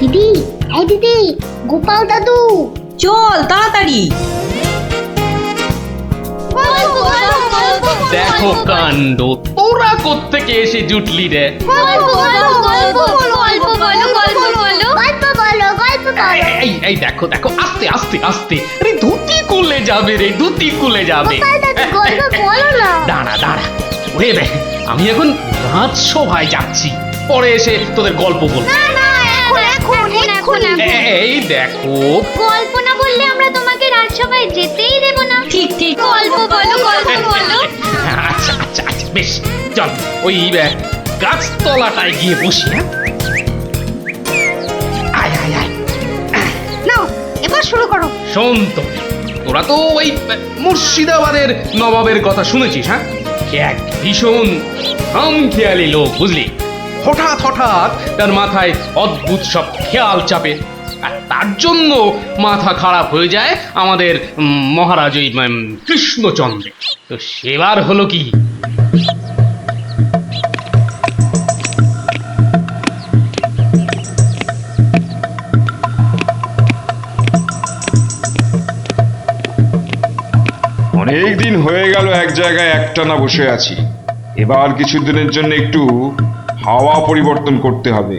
দিদি, এই দিদি, গোপাল দাদু, চল তাড়াতাড়ি। দেখো কাণ্ড, তোরা কোত্থেকে এসে জুটলি রে? এই দেখো দেখো, আস্তে আস্তে আস্তে, আরে ধুতি খুলে যাবে রে, ধুতি খুলে যাবে। দাঁড়া দাঁড়া, ওরে রে, আমি এখন রাজসভায় যাচ্ছি, পরে এসে তোদের গল্প বলবো। এই দেখো, গল্প না বললে আমরা তোমাকে রাজসভায় যেতেই দেব না। ঠিক ঠিক, গল্প বলো, গল্প বলো। আচ্ছা আচ্ছা আচ্ছা, বেশ, চল ওই গাছতলাটায় গিয়ে বসি। হ্যাঁ, আয় আয় আয়। নাও, এবার শুরু করো। শোন তো, তোরা তো ওই মুর্শিদাবাদের নবাবের কথা শুনেছিস? হ্যাঁ, সে এক ভীষণ খামখেয়ালি লোক, বুঝলি। হঠাৎ হঠাৎ তার মাথায় অদ্ভুত সব খেয়াল চাপে, আর তার জন্য মাথা খারাপ হয়ে যায় আমাদের মহারাজ ওই কৃষ্ণচন্দ্র। তো সেবার হলো কি, অনেক দিন হয়ে গেল এক জায়গায় একটানা বসে আছি। এবার কিছুদিনের জন্য একটু হাওয়া পরিবর্তন করতে হবে।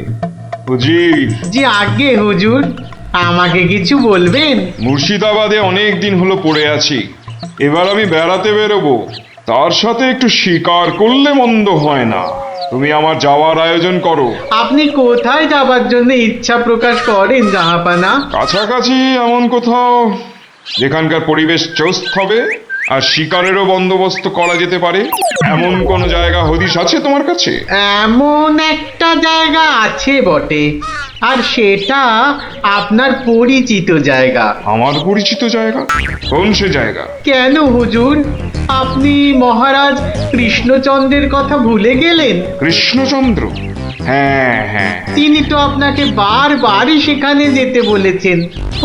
হুজির, জি আগে হুজুর, আমাকে কিছু বলবেন? মুর্শিদাবাদে অনেক দিন হলো পড়ে আছি, এবার আমি বেড়াতে বেরোবো, তার সাথে একটু শিকার করলে মন্দ হয় না। তুমি আমার যাওয়ার আয়োজন করো। আপনি কোথায় যাবার জন্য ইচ্ছা প্রকাশ করেন জাহাপানা? কাছাকাছি এমন কোথাও যেখানকার পরিবেশ চোস্ত হবে আর শিকারেরও বন্দোবস্ত করা যেতে পারে, এমন কোন জায়গা হদিশ আছে তোমার কাছে? এমন একটা জায়গা আছে বটে, আর সেটা আপনার পরিচিত জায়গা। আমার পরিচিত জায়গা? কোন সে জায়গা? কেন হুজুর, আপনি মহারাজ কৃষ্ণচন্দ্রের কথা ভুলে গেলেন? কৃষ্ণচন্দ্র? হ্যাঁ হ্যাঁ, তিনি তো আপনাকে বারবারই সেখানে যেতে বলেছেন।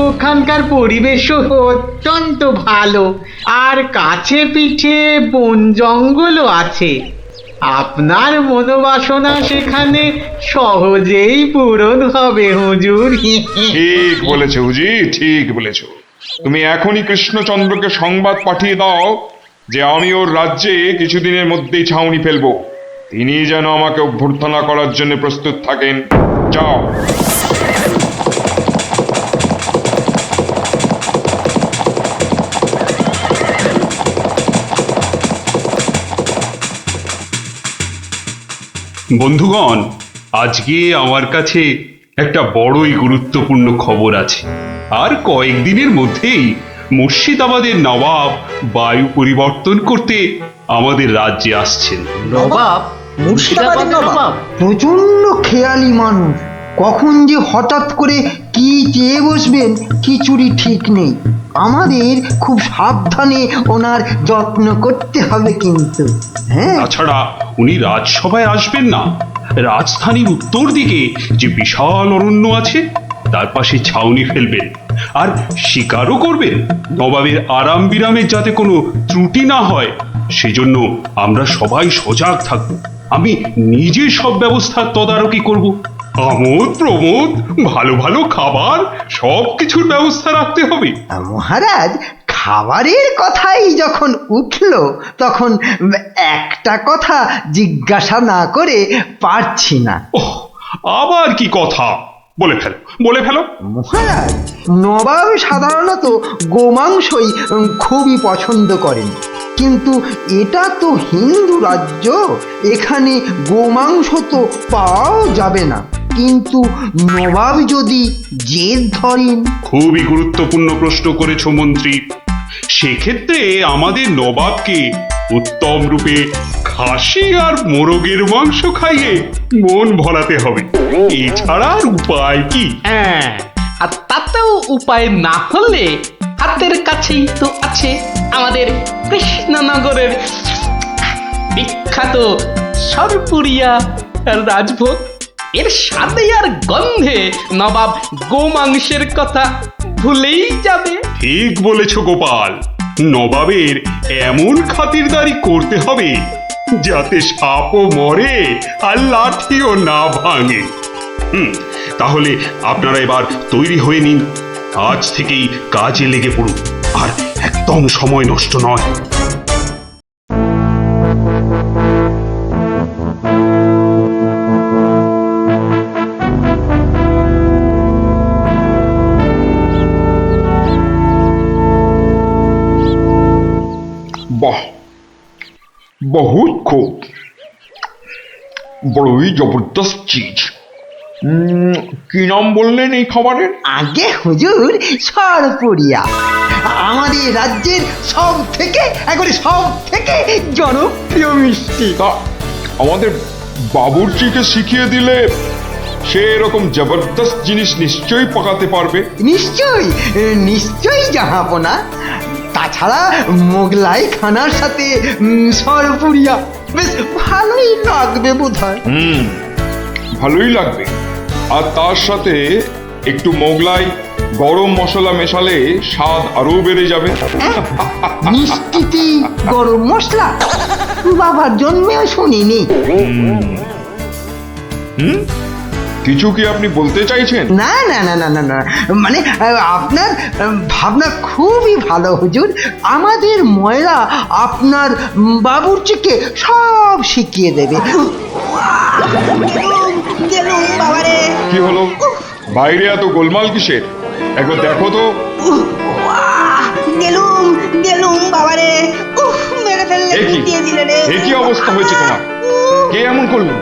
ওখানকার পরিবেশও অত্যন্ত ভালো, আর কাছে পিঠে বন জঙ্গলও আছে। আপনার মনোবাসনা সেখানে সহজেই পূরণ হবে হুজুর। ঠিক বলেছো হুজি, ঠিক বলেছো। তুমি এখনই কৃষ্ণচন্দ্রকে সংবাদ পাঠিয়ে দাও যে আমি ওর রাজ্যে কিছুদিনের মধ্যেই ছাউনি ফেলবো। তিনি যেন আমাকে অভ্যর্থনা করার জন্য প্রস্তুত থাকেন। যাও। বন্ধুগণ, আজকে আমার কাছে একটা বড়ই গুরুত্বপূর্ণ খবর আছে। আর কয়েকদিনের মধ্যেই মুর্শিদাবাদের নবাব বায়ু পরিবর্তন করতে আমাদের রাজ্যে আসছেন। নবাব? মুর্শিদাবাদের নবাব? প্রচন্ড খেয়ালি মানুষ, কখন যে হঠাৎ করে কি চেয়ে বসবেন কিছুরই ঠিক নেই। আমাদের খুব সাবধানে ওনার যত্ন করতে হবে কিন্তু। হ্যাঁ, তাছাড়া উনি রাজসভায় আসবেন না, রাজধানীর উত্তর দিকে যে বিশাল অরণ্য আছে তার পাশে ছাউনি ফেলবেন, আর শিকারও করবেন। নবাবের আরাম বিরামের যাতে কোনো ত্রুটি না হয় সেজন্য আমরা সবাই সজাগ থাকব। আমি নিজে সব ব্যবস্থার তদারকি করব। আমোদ প্রমোদ, ভালো ভালো খাবার, সব কিছুর ব্যবস্থা রাখতে হবে। মহারাজ, খাবারের কথাই যখন উঠলো তখন একটা কথা জিজ্ঞাসা না করে পারছি না। ওহ, আবার কি কথা? বলে ফেলো, বলে ফেলো। মহারাজ, নবাব সাধারণত গোমাংসই খুবই পছন্দ করেন, কিন্তু এটা তো হিন্দু রাজ্য, এখানে গোমাংস তো পাওয়াও যাবে না। কিন্তু নবাব যদি জেদ ধরেন। খুবই গুরুত্বপূর্ণ প্রশ্ন করেছো মন্ত্রী। সেক্ষেত্রে আমাদের নবাবকে উত্তম রূপে খাসি আর মোরগের মাংস খাইয়ে মন ভরাতে হবে। এছাড়া আর উপায় কি? হ্যাঁ, আর তাতেও উপায় না হলে হাতের কাছেই তো আছে আমাদের কৃষ্ণনগরের বিখ্যাত সরপুরিয়া রাজভোগ। এর স্বাদে আর গন্ধে নবাব গোমাংসের কথা ভুলেই যাবে। ঠিক বলেছো গোপাল, নবাবের এমন খাতিরদারি করতে হবে যাতে সাপও মরে আর লাঠিও না ভাঙে। তাহলে আপনারা এবার তৈরি হয়ে নিন। আজ থেকেই কাজে লেগে পড়ুন, আর একদম সময় নষ্ট নয়। বাহ, বহুত খুব, বড়ই জবরদস্ত চিজ। কি নাম বললেন এই খাবারের? আগে হুজুর সরপুরিয়া, আমাদের রাজ্যের সব থেকে জনপ্রিয় মিষ্টি। তা আমাদের বাবুর্চিকে শিখিয়ে দিলে সে এরকম জবরদস্ত জিনিস নিশ্চয়ই পাকাতে পারবে। নিশ্চয়ই জাহাপনা। তাছাড়া মোগলাই খানার সাথে সরপুরিয়া বেশ ভালোই লাগবে বোধহয়। ভালোই লাগবে। আর তার সাথে একটু মোগলাই গরম মশলা মেশালে স্বাদ আরো বেড়ে যাবে। মিষ্টিতে গরম মশলা বাবার জন্মেও শুনিনি। কিছু কি আপনি বলতে চাইছেন? না না না না না না, মানে আপনার ভাবনা খুবই ভালো হুজুর। আমাদের ময়রা আপনার বাবুর্চিকে সব শিখিয়ে দেবে। কি হলো, বাইরে এত গোলমাল কিসের? একবার দেখো তো। এ কি অবস্থা হয়েছে তোমার? কে এমন করলো?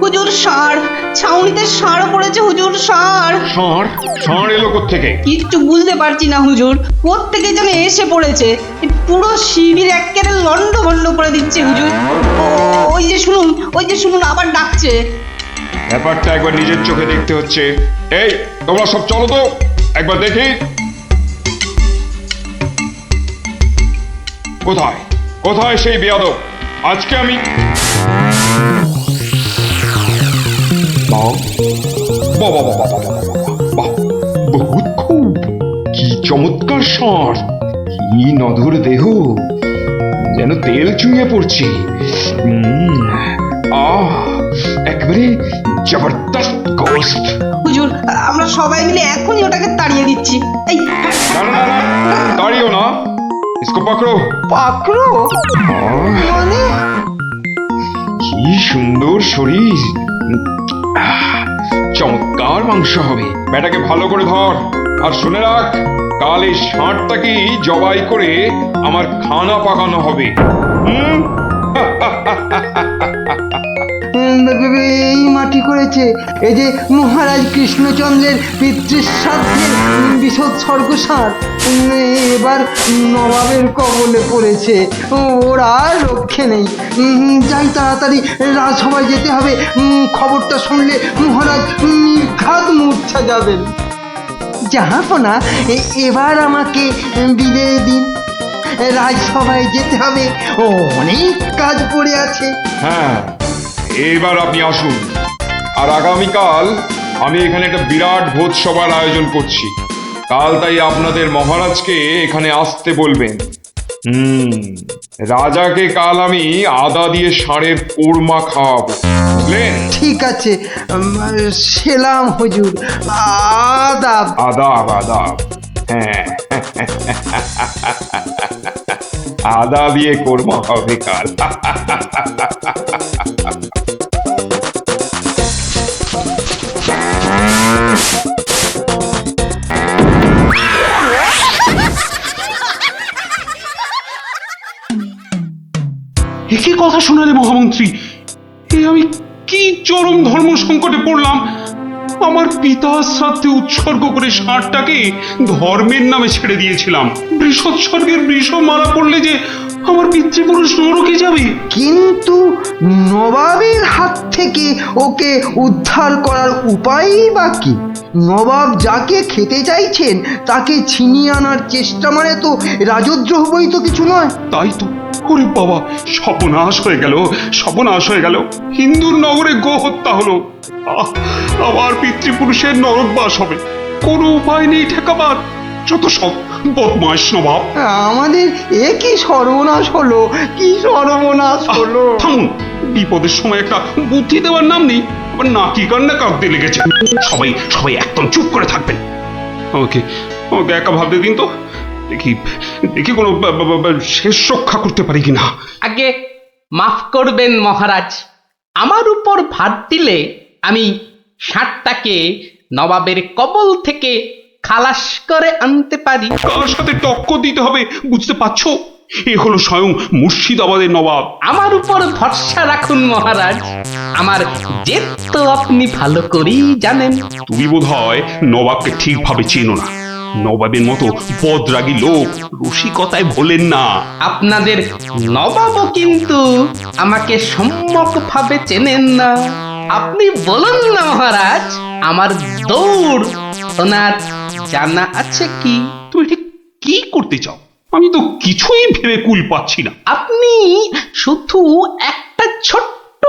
হুজুর ষাঁড়, ছাউনিতে ষাঁড় পড়েছে হুজুর, ষাঁড়। ষাঁড়? ষাঁড় এলো কোত্থেকে? কিচ্ছু বুঝতে পারছি না হুজুর, কোত্থেকে যেন এসে পড়েছে। পুরো শিবির একেবারে লন্ডভন্ড করে দিচ্ছে হুজুর। ওই যে শুনুন আবার ডাকছে। ব্যাপারটা একবার নিজের চোখে দেখতে হচ্ছে। এই তোমরা সব চলো তো, একবার দেখি। কোথায় কোথায় সেই বেয়াদব? আজকে আমি বহুত খুব, কি চমৎকার ষাঁড়, কি নধুর দেহ, যেন তেল চুইয়ে পড়ছে। একেবারে জবরদস্ত গোস্ত। হুজুর আমরা সবাই মিলে এখনই ওটাকে তাড়িয়ে দিচ্ছি। এই না, তাড়িও না, ইসকো পাকড়ো। পাকড়ো মানে? কি সুন্দর শরীর, চমৎকার মাংস হবে। বেটাকে ভালো করে ধর, আর শুনে রাখ, কাল এই ষাঁড়টাকেই জবাই করে আমার খানা পাকানো হবে। এই মাটি করেছে, এই যে মহারাজ কৃষ্ণচন্দ্রের পিতৃশ্রাদ্ধের বিশোৎসর্গ সার এবার নবাবের কবলে পড়েছে। ওর আর রক্ষে নেই। যাই তাড়াতাড়ি রাজসভায় যেতে হবে। খবরটা শুনলে মহারাজ নির্ঘাত মূর্ছা যাবেন। জাহাপনা, এবার আমাকে বিদায় দিন। রাজসভায় যেতে হবে, অনেক কাজ পড়ে আছে। হ্যাঁ, এবার আপনি আসুন। আর আগামীকাল আমি এখানে একটা বিরাট ভোজ সভার আয়োজন করছি। কাল তাই আপনাদের মহারাজকে এখানে আসতে বলবেন। রাজাকে কাল আমি আদা দিয়ে ষাঁড়ের কোরমা খাওয়াবো, বুঝলেন? ঠিক আছে, সেলাম হুজুর। আদাব। আদাব আদাব। হ্যাঁ, আদা দিয়ে কোরমা হবে কাল। একই কথা শোনালে মহামন্ত্রী, এ আমি কি চরম ধর্ম সংকটে পড়লাম। আমার পিতা শ্রাদ্ধে উৎসর্গ করে ষাঁড়টাকে ধর্মের নামে ছেড়ে দিয়েছিলাম। বৃষোৎসর্গের বৃষ মারা পড়লে যে আমার পিতৃপুরুষ নরকে যাবে। কিন্তু নবাবের হাত থেকে ওকে উদ্ধার করার উপায়ই বা কি? নবাব যাকে খেতে চাইছেন তাকে ছিনিয়ে আনার চেষ্টা মানে তো রাজদ্রোহ বই তো কিছু নয়। তাই তো, ওরে বাবা, সর্বনাশ হয়ে গেল, সর্বনাশ হয়ে গেল। হিন্দুর নগরে গো হত্যা হলো, আমার পিতৃপুরুষের নরকবাস হবে। কোনো উপায় নেই ঠেকাবার। যত সব বদমাস নবাব। আমাদের এ কি সর্বনাশ হলো, কি সর্বনাশ হলো! থামুন, বিপদের সময় একটা বুদ্ধি দেওয়ার নাম নেই, আবার নাকি কান্না কাঁদতে লেগেছে। সবাই সবাই একদম চুপ করে থাকবেন। আমাকে আমাকে একা ভাবতে দিন তো, দেখি দেখি কোনো শেষ রক্ষা করতে পারি কিনা। আগে মাফ করবেন মহারাজ, আমার উপর ভার দিলে আমি ষাঁড়টাকে নবাবের কবল থেকে খালাস করে আনতে পারি। কার সাথে টক্কর দিতে হবে বুঝতে পারছো? এ হলো স্বয়ং মুর্শিদাবাদের নবাব। আমার উপর ভরসা রাখুন মহারাজ, আমার জেদ তো আপনি ভালো করেই জানেন। তুমি বোধহয় নবাবকে ঠিকভাবে চেনো না। নবাবের মতো বদরাগী লোক রসিকতায় ভোলেন না। আপনাদের নবাবও কিন্তু আমাকে সম্যকভাবে চেনেন না। আপনি বলুন না মহারাজ, আমার দৌড় ওনার জানা আছে কি? তুমি ঠিক কি করতে চাও? আমি তো কিছুই ভেবে কুল পাচ্ছি না। আপনি শুধু একটা ছোট্ট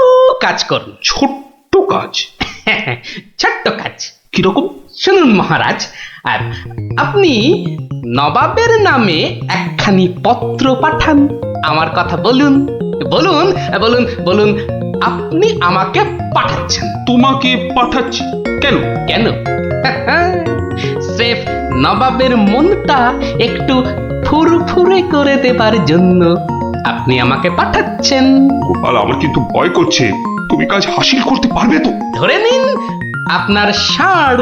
কাজ করুন। ছোট্ট কাজ? ছোট্ট কাজ কিরকম? শুনুন মহারাজ, আর আপনি নবাবের নামে একখানি পত্র পাঠান। আমার কথা বলুন বলুন বলুন বলুন, আপনি আমাকে পাঠাচ্ছেন। তোমাকে পাঠাচ্ছি? কেন? কেন? স্রেফ নবাবের মনটা একটু ফুরফুরে করে দেবার জন্য আপনি আমাকে পাঠাচ্ছেন। গোপাল, আমার কিন্তু ভয় করছে। তুমি কাজ হাসিল করতে পারবে তো? ধরে নিন আপনার ষাঁড়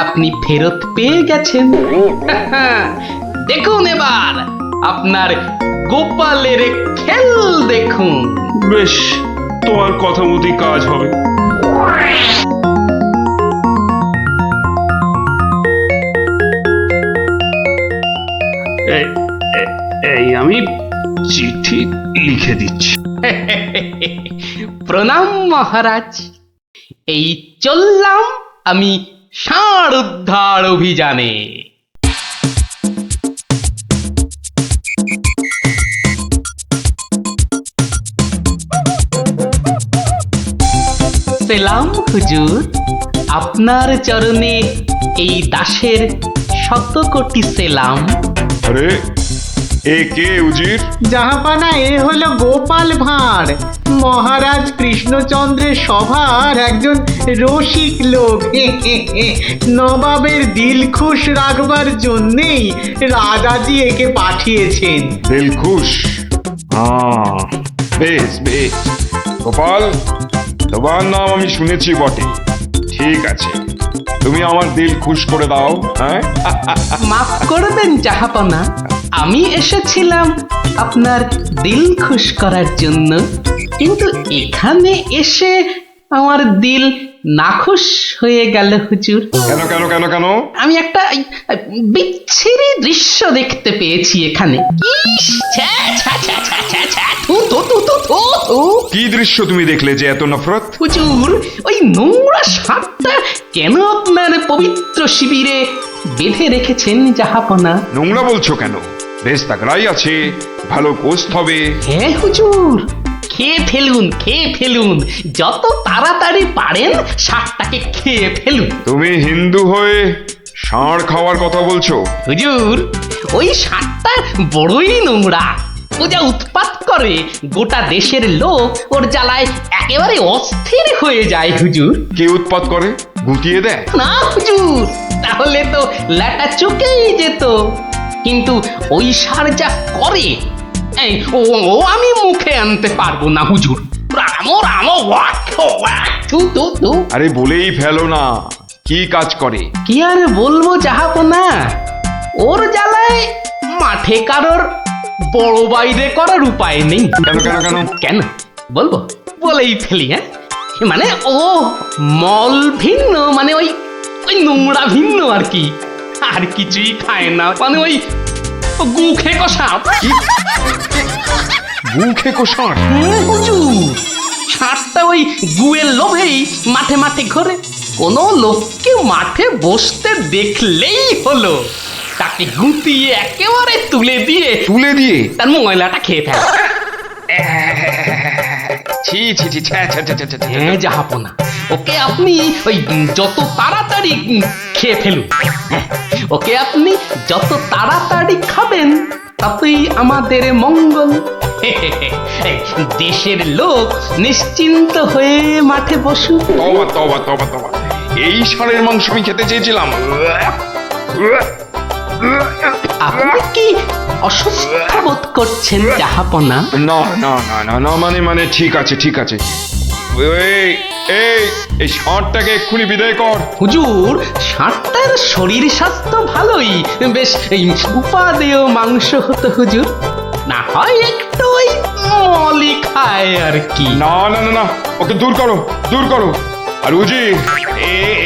আপনি ফেরত পেয়ে গেছেন। দেখুন এবার আপনার গোপালের খেল দেখুন। বেশ, তোমার কথা মতোই কাজ হবে। এই আমি চিঠি লিখে দিচ্ছি। প্রণাম মহারাজ, এই চললাম আমি ষাঁড় উদ্ধার অভিযানে। সেলাম হুজুর, আপনার চরণে এই দাসের শত কোটি সেলাম। আরে এ কে উজির? জাহাপানা, এ হলো গোপাল ভাঁড়, মহারাজ কৃষ্ণচন্দ্রের সভার একজন রসিক লোক। নবাবের দিল খুশ রাখবার জন্যেই রাজাজি একে পাঠিয়েছেন। দিলখুশ? বেশ বেশ। গোপাল, তোমার নাম আমি শুনেছি বটে। ঠিক আছে, তুমি আমার দিল খুশ করে দাও। হ্যাঁ, মাফ করবেন জাহাপনা, আমি এসেছিলাম আপনার দিল খুশ করার জন্য, কিন্তু এখানে এসে আমার দিল নাখুশ হয়ে গেল হুজুর। কেন কেন কেন কেন? আমি একটা বিচ্ছিরি দৃশ্য দেখতে পেয়েছি এখানে। ইস, ছ্যা, ছ্যা, ছ্যা, ছ্যা, ছ্যা, ছ্যা, থু, থু, থু, থু, থু, থু। কি দৃশ্য তুমি দেখলে যে এত নফরত? হুজুর, ওই নোংরা সাপটা কেন আপনার পবিত্র শিবিরে বেঁধে রেখেছেন জাহাপনা? নোংরা বলছো কেন? বেশ তাগড়াই আছে, ভালো গোস্ত হবে। হ্যাঁ হুজুর, খেয়ে ফেলুন, খেয়ে ফেলুন, যত তাড়াতাড়ি পারেন সাপটাকে খেয়ে ফেলুন। তুমি হিন্দু হয়ে ষাঁড় খাওয়ার কথা বলছো? হুজুর, ওই সাপটা বড়ই নোংরা। ও যা উৎপাত করে, গোটা দেশের লোক ওর জ্বালায় একেবারে অস্থির হয়ে যায় হুজুর। কে উৎপাত করে? গুটিয়ে দেয়? না হুজুর, তাহলে তো ল্যাটা চুকেই যেত। কিন্তু ওই সার যা করে, এই ও ও আমি মুখে আনতে পারবো না হুজুর। রামো রামো ওয়াক ওয়াক, থু থু থু। আরে বলেই ফেলো না, কি কাজ করে? কি আর বলবো জাহাপনা, ওর জ্বালায় মাঠে কারোর বড় বাইরে করার উপায় নেই। কেন কেন কেন? কেন বলবো? বলেই ফেলি। হ্যাঁ, মানে ও মল ভিন্ন, মানে ওই ওই নোংরা ভিন্ন আর কি, আর কিছুই খায় না। মানে ওই গু খেকো সাপ। গু খেকো ষাঁড়? হুজুর, সাপটা ওই গুয়ের লোভেই মাঠে মাঠে ঘোরে। কোনো লোককে মাঠে বসতে দেখলেই হলো তাকে গুটিয়ে একেবারে তুলে দিয়ে তুলে দিয়ে? তার ময়লাটা খেয়ে ফেলে। ছি ছি ছি ছ্যা, ছ্যা, ছ্যা, ছ্যা, ছ্যা, ছ্যা। হ্যাঁ জাহাপনা, ওকে আপনি ওই যত তাড়াতাড়ি খেয়ে ফেলুন। হ্যাঁ, ওকে আপনি যত তাড়াতাড়ি খাবেন ততই আমাদের মঙ্গল। এই, দেশের লোক নিশ্চিন্ত হয়ে মাঠে বসুক। তবা তবা তবা তবা, এই ষাঁড়ের মাংস আমি খেতে চেয়েছিলাম। আপনি কি অসুস্থ বোধ করছেন জাহাপনা? না না না না না, মানে ঠিক আছে ঠিক আছে। এই এই এই ষাঁড়টাকে এক্ষুনি বিদায় কর। হুজুর, ষাঁড়টার শরীর স্বাস্থ্য ভালোই, বেশ এই উপাদেয় মাংস হতো হুজুর, না হয় একটু ওই মলি খায় আর কি। না না না না, ওকে দূর করো দূর করো। আর উজি,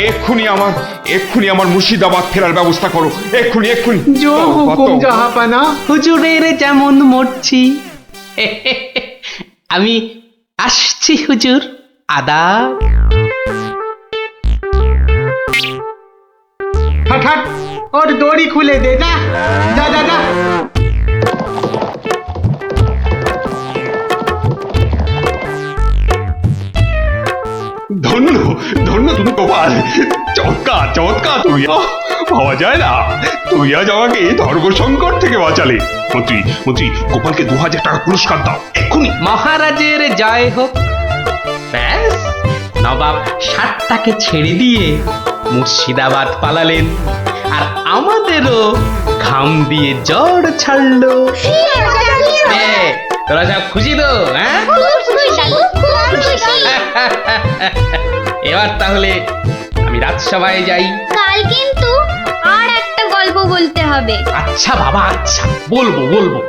এক্ষুনি আমার মুর্শিদাবাদ ফেরার ব্যবস্থা করো, এক্ষুনি এক্ষুনি। জো হুকুম জাহাপানা। হুজুরের যেমন মরছি। আমি আসছি হুজুর, আদাব। হাট হাট, ওর দড়ি খুলে দে, যা যা যা যা। ধন্য ধন্য তুমি গোপাল, চমৎকার চমৎকার। তুই ভাবা যায় না, তুই আজ আমাকে ধর্ম সংকট থেকে বাঁচালে। মন্ত্রী মন্ত্রী, গোপালকে 2000 টাকা পুরস্কার দাও এক্ষুনি। মহারাজের জয় হোক। ব্যাস, নবাব ষাটটাকে ছেড়ে দিয়ে মুর্শিদাবাদ পালালেন, আর আমাদেরও ঘাম দিয়ে জ্বর ছাড়লো। তোরা সব খুশি তো? হ্যাঁ, এবার তাহলে আমি রাজসভায় যাই। কাল কিন্তু আর একটা গল্প বলতে হবে। আচ্ছা বাবা, আচ্ছা, বলবো বলবো।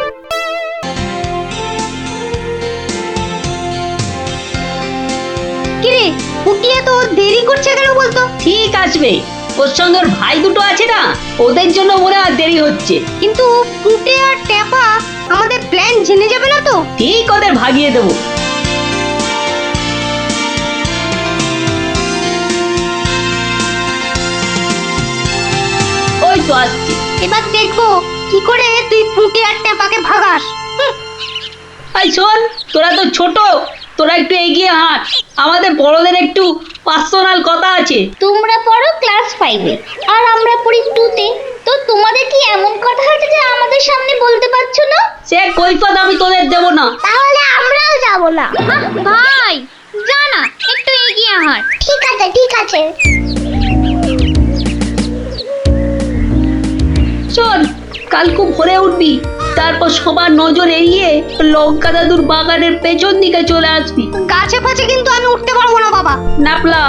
কিরে, পুটিয়ে তো দেরি করছে কেন বলতো? ঠিক আসবে, ওর সঙ্গে ওর ভাই দুটো আছে না, ওদের জন্য মনে হয় দেরি হচ্ছে। কিন্তু পুটে আর টেপা আমাদের প্ল্যান জেনে যাবে না তো? ঠিক ওদের ভাগিয়ে দেবো। ওই তো আসছি। এবার দেখবো কি করে তুই পুটে আর টেপাকে ভাগাস। এই শোন, তোরা তো ছোট, তোরা একটু এগিয়ে হাঁট, আমাদের বড়দের একটু পার্সোনাল কথা আছে। তোমরা পড়ো ক্লাস 5 এ আর আমরা পড়ি 2 তে, তো তোমাদের কি এমন কথা আছে যে আমাদের সামনে বলতে পারছো না? সে কৈফত আমি তোদের দেবো না। তাহলে আমরাও যাব না। ভাই যা না, একটু এগিয়ে হাঁট। ঠিক আছে ঠিক আছে। শোন, কাল খুব ভোরে উঠবি, তারপর সবার নজর এড়িয়ে লঙ্কা দাদুর বাগানের পেছন দিকে চলে আসবি। গাছে ফাছে কিন্তু আমি উঠতে পারবো না বাবা। নাপলা,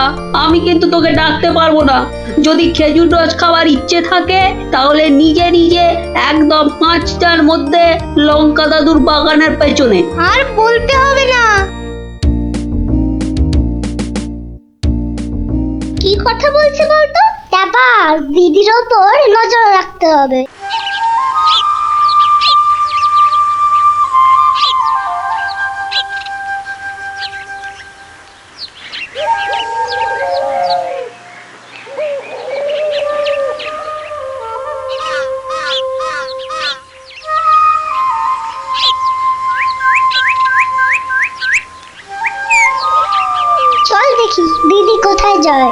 আমি কিন্তু তোকে ডাকতে পারবো না। যদি খেজুর রস খাওয়ার ইচ্ছে থাকে তাহলে নিজে নিজে একদম 5টার মধ্যে লঙ্কা দাদুর বাগানের পেছনে। আর বলতে হবে না। কি কথা বলছে বলতো? ব্যাপার দিদির ওপর নজর রাখতে হবে। চল দেখি দিদি কোথায় যায়।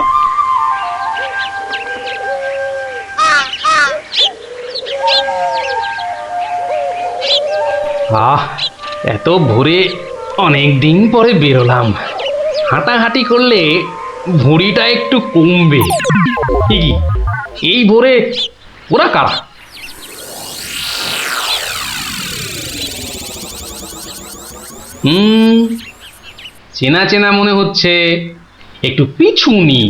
এত ভোরে অনেক দিন পরে বেরোলাম, হাঁটাহাঁটি করলে ভুঁড়িটা একটু কমবে। কি এই ভোরে ওরা কারা? চেনা চেনা মনে হচ্ছে, একটু পিছু নি।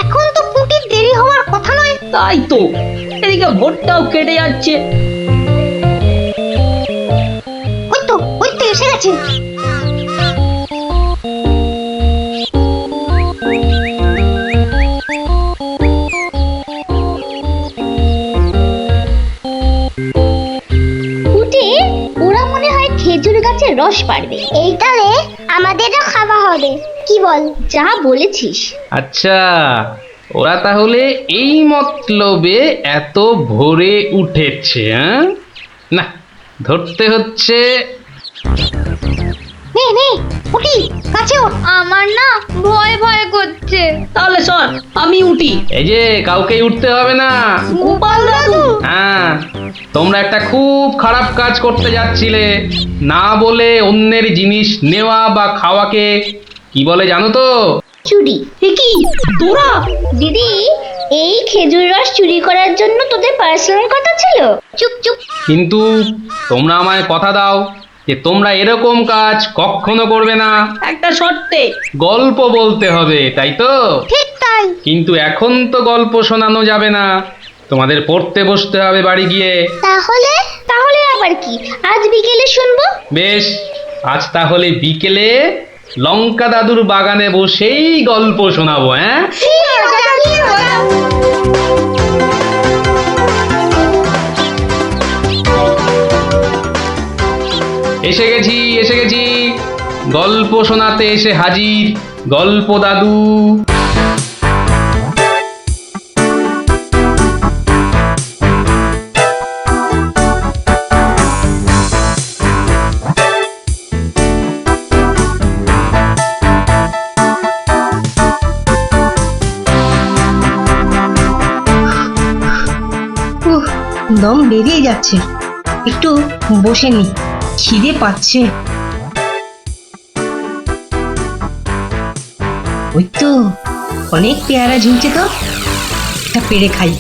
এখন তো পুটির দেরি হওয়ার কথা নয়। তাই তো, এদিকে ভোটটাও কেটে যাচ্ছে। ওই তো এসে গেছে। ওরা মনে হয় খেজুর গাছের রস পাড়বে, এইটারে আমাদেরও খাওয়া হবে। কি বল? যা বলেছিস। আচ্ছা, ওরা তাহলে এই মতলবে এত ভোরে উঠেছে, হ্যাঁ? না, ধরতে হচ্ছে। নে নে উঠি, কাছে ওঠ। আমার না ভয় ভয় করছে। তাহলে সর, আমি উঠি। এই যে কাউকে উঠতে হবে না। গোপাল দাদু, হ্যাঁ, তোমরা একটা খুব খারাপ কাজ করতে যাচ্ছিলে। না বলে অন্যের জিনিস নেওয়া বা খাওয়াকে কি বলে জানো তো? চুরি। এ কি তোরা? দিদি, এই খেজুর রস চুরি করার জন্য তোদের পার্সোনাল কথা ছিল? চুপ চুপ। কিন্তু তোমরা আমায় কথা দাও যে তোমরা এরকম কাজ কখনো করবে না। একটা শর্তে। গল্প বলতে হবে, তাই তো? ঠিক তাই। কিন্তু এখন তো গল্প শোনানো যাবে না, তোমাদের পড়তে বসতে হবে বাড়ি গিয়ে। তাহলে তাহলে আবার কি, আজ বিকেলে শুনবো? বেশ, আজ তাহলে বিকেলে লঙ্কা দাদুর বাগানে বসেই গল্প শোনাবো, হ্যাঁ? কি মজা, কি মজা। এসে গেছি, এসে গেছি, গল্প শোনাতে এসে হাজির গল্প দাদু। দম বেরিয়ে যাচ্ছে, একটু বসে নি, খিদে পাচ্ছে। ওই তো অনেক পেয়ারা ঝুলছে, তো একটা পেড়ে খাই।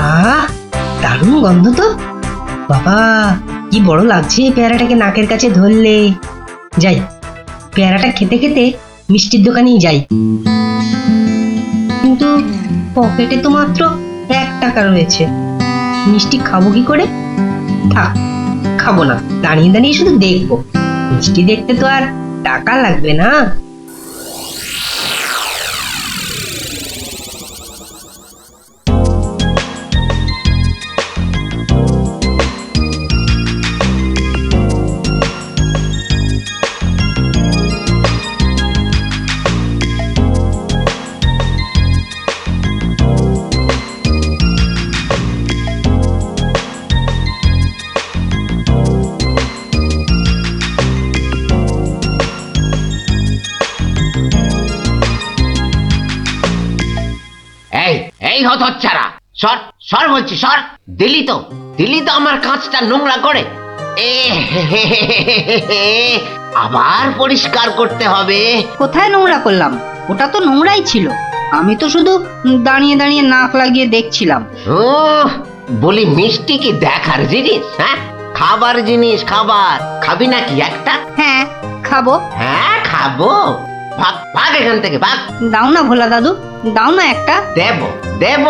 আহ, দারুণ গন্ধ তো। বাবা, কি বড় লাগছে পেয়ারাটাকে নাকের কাছে ধরলে। যাই, পেয়ারাটা খেতে খেতে মিষ্টির দোকানেই যাই। কিন্তু পকেটে তো মাত্র 1 টাকা রয়েছে, মিষ্টি খাবো কি করে? থাক, খাবো না, দাঁড়িয়ে দাঁড়িয়ে শুধু দেখবো। মিষ্টি দেখতে তো আর টাকা লাগবে না। এই এই হতচ্ছাড়া, সর সর বলছি, সর। দিলি তো আমার কাঁচটা নোংরা করে। এ হে হে হে হে হে হে। আবার পরিষ্কার করতে হবে। কোথায় নোংরা করলাম? ওটা তো নোংরাই ছিল। আমি তো শুধু দাঁড়িয়ে দাঁড়িয়ে নাক লাগিয়ে দেখছিলাম। বলি, মিষ্টি কি দেখার জিনিস? হ্যাঁ, খাবার জিনিস। খাবার খাবি নাকি একটা? হ্যাঁ, খাবো। হ্যাঁ, খাবো। ভাগ ভাগ এখান থেকে, ভাগ। দাও না ভোলা দাদু, দাও না একটা। দেব দেব,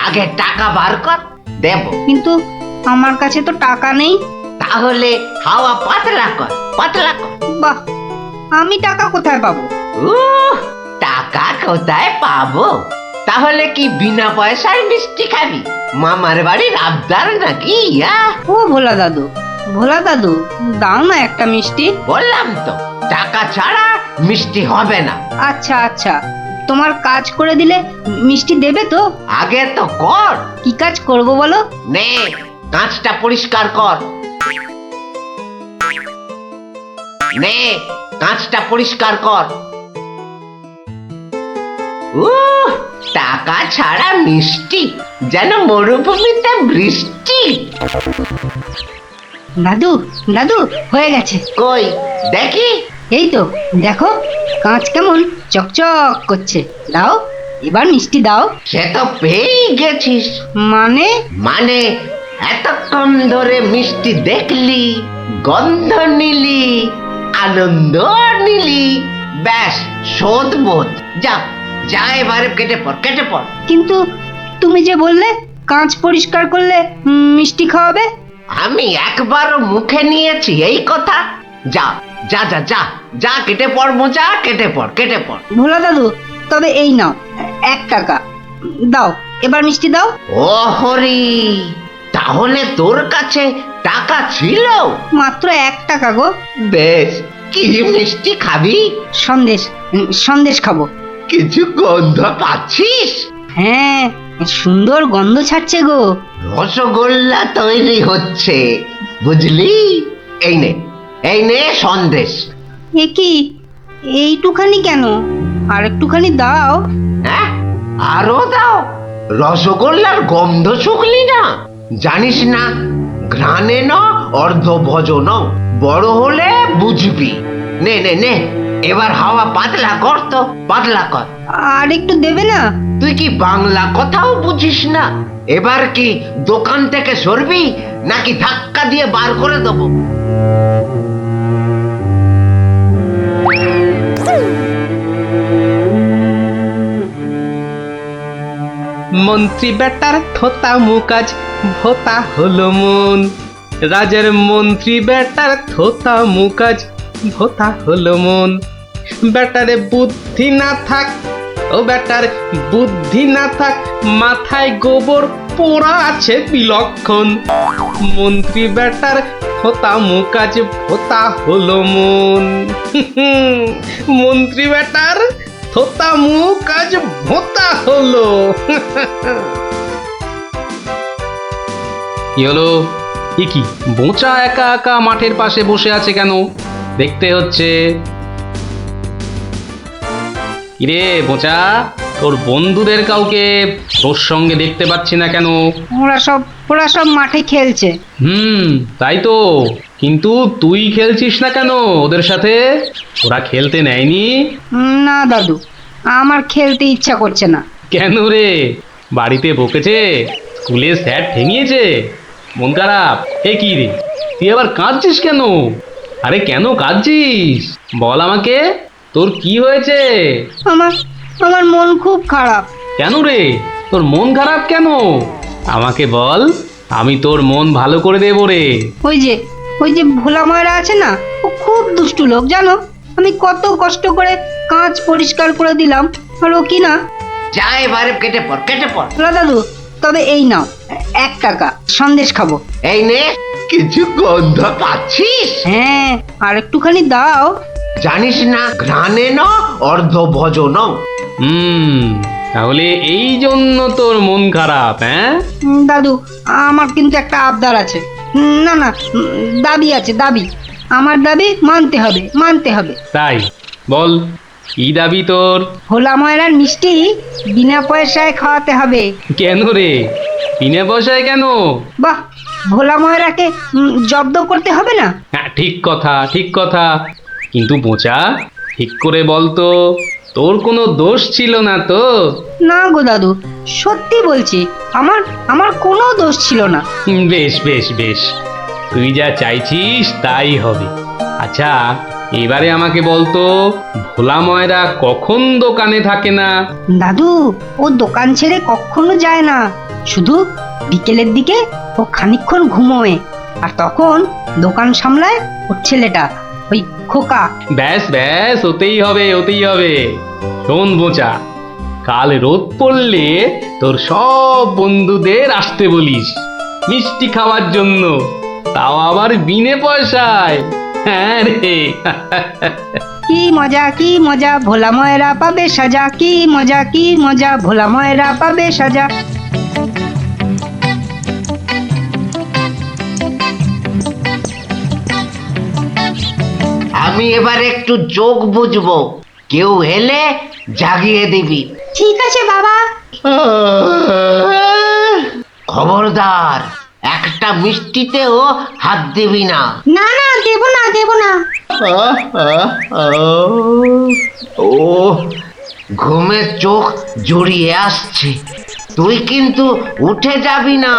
আগে টাকা বার কর, দেব। কিন্তু আমার কাছে তো টাকা নেই। তাহলে হাওয়া পাতলা কর, পাতলা কর। বাহ, আমি টাকা কোথায় পাবো? টাকা কোথায় পাবো? তাহলে কি বিনা পয়সায় মিষ্টি খাবি? মামার বাড়ির আবদার নাকি? ও ভোলা দাদু, ভোলা দাদু, দাও না একটা মিষ্টি। বললাম তো, টাকা ছাড়া মিষ্টি হবে না। আচ্ছা আচ্ছা, তোমার কাজ করে দিলে মিষ্টি দেবে তো? আগে তো কর। কি কাজ করব বলো? নে, কাঁচটা পরিষ্কার কর। নে, কাঁচটা পরিষ্কার কর। টাকা ছাড়া মিষ্টি যেন মরুভূমিতে বৃষ্টি। দাদু দাদু, হয়ে গেছে। কই দেখি। এই তো দেখো, কাঁচ কেমন চকচক করছে। দাও, এবার মিষ্টি দাও। সে তো পেয়েই গেছিস। মানে? মানে এতক্ষণ ধরে মিষ্টি দেখলি, গন্ধ নিলি, আনন্দ নিলি, ব্যাস শোধ বোধ। যা যা, এবারে কেটে পড়, কেটে পড়। কিন্তু তুমি যে বললে কাঁচ পরিষ্কার করলে মিষ্টি খাওয়াবে। আমি একবারও মুখে নিয়েছি এই কথা? যা যা যা যা যা, কেটে পড় মোজা, কেটে পড়, কেটে পড়। ভোলা দাদু, তবে এই নাও 1 টাকা দাও, এবার মিষ্টি দাও। ও হরি, তাহলে তোর কাছে টাকা ছিল? মাত্র 1 টাকা গো। বেশ, কি মিষ্টি খাবি? সন্দেশ সন্দেশ খাবো। কিছু গন্ধ পাচ্ছিস? হ্যাঁ, সুন্দর গন্ধ ছাড়ছে গো। রসগোল্লা তৈরি হচ্ছে, বুঝলি? এই নে, এই নে সন্দেশ। এ কি, এইটুখানি কেন? আর একটুখানি দাও। হ্যাঁ, আরো দাও। রসগোল্লার গন্ধ শুকলি না? জানিস না, ঘ্রাণে ন অর্ধ ভজন, বড় হলে বুঝবি। নে নে নে, এবার হাওয়া পাতলা কর তো, পাতলা কর। আর একটু দেবে না? তুই কি বাংলা কথাও বুঝিস না? এবার কি দোকান থেকে সরবি নাকি ধাক্কা দিয়ে বার করে দেবো? মন্ত্রী বেটার থোতা মুকাজ ভোতা হলো মন, রাজার মন্ত্রী বেটার থোতা মুকাজ ভোতা হলো মন। বেটারে বুদ্ধি না থাক, ও বেটার বুদ্ধি না থাক, মাথায় গোবর পোড়া আছে বিলক্ষণ। মন্ত্রী বেটার থোতা মুকাজ ভোতা হলো মন। মন্ত্রী বেটার থোতা মুখ আজ ভোতা হলো। কি হলো? এ কি, বোঁচা একা একা মাঠের পাশে বসে আছে কেন? দেখতে হচ্ছে। কিরে বোঁচা, তোর বন্ধুদের কাউকে তোর সঙ্গে দেখতে পাচ্ছি না কেন? ওরা সব মাঠে খেলছে। তাই তো, কিন্তু তুই খেলছিস না কেন ওদের সাথে? ওরা খেলতে নেয়নি? না দাদু, আমার খেলতে ইচ্ছা করছে না। কেন রে, বাড়িতে বকেছে? স্কুলে স্যার ঠেঙিয়েছে? মন খারাপ? এ কি রে, তুই আবার কাঁদছিস কেন? আরে কেন কাঁদছিস বল আমাকে, তোর কি হয়েছে? আমার মন খুব খারাপ। কেন রে, তোর মন খারাপ কেন? আমাকে বল, আমি তোর মন ভালো করে দেবো রে। ওই যে ভোলা ময়রা আছে না, ও খুব দুষ্টু লোক জানো। আমি কত কষ্ট করে কাঁচ পরিষ্কার করে দিলাম, আর ও কি না। যা এবারে কেটে পড়, কেটে পড়। দাদু, তবে এই নাও 1 টাকা, সন্দেশ খাবো। এই নে, কিছু গন্ধ পাচ্ছিস? হ্যাঁ, আর একটুখানি দাও। জানিস না, ঘ্রাণে ন অর্ধ ভজন। তাহলে এই জন্য তোর মন খারাপ? হ্যাঁ দাদু, আমার কিন্তু একটা আবদার আছে। না না, দাবি আছে, দাবি। আমার দাবি মানতে হবে। তাই বল, কি দাবি তোর? ভোলা ময়রার মিষ্টি বিনা পয়সায় খাওয়াতে হবে। কেন রে, বিনা পয়সায় কেন? বাহ, ভোলা ময়রাকে জব্দ করতে হবে না? হ্যাঁ, ঠিক কথা, ঠিক কথা। কিন্তু বোঁচা, ঠিক করে বলতো, তোর কোনো দোষ ছিল না তো? না গো দাদু, সত্যি বলছি, আমার কোনো দোষ ছিল না। বেশ বেশ বেশ, তুই যা চাইছিস তাই হবে। আচ্ছা, এবারে আমাকে বলতো, ভোলা ময়রা কখন দোকানে থাকে না? দাদু, ও দোকান ছেড়ে কখনো যায় না। শুধু বিকেলের দিকে ও খানিকক্ষণ ঘুমোয়, আর তখন দোকান সামলায় ওর ছেলেটা, ওই খোকা। ব্যাস ব্যাস, ওতেই হবে, ওতেই হবে। শোন বোঁচা, কাল রোদ পড়লে তোর সব বন্ধুদের আসতে বলিস মিষ্টি খাওয়ার জন্য, তাও আবার বিনে পয়সায়। হ্যাঁ রে। কি মজা, ভোলা ময়রা পাবে সাজা। কি মজা, ভোলা ময়রা পাবে সাজা। আমি এবার একটু যোগ বুঝবো, কেউ এলে জাগিয়ে দিবি। ঠিক আছে বাবা। খবরদার, একটা মিষ্টিতেও হাত দিবি না। না না, দেব না। ও, ঘুমে চোখ জড়িয়ে আসছে। তুই কিন্তু উঠে যাবি না,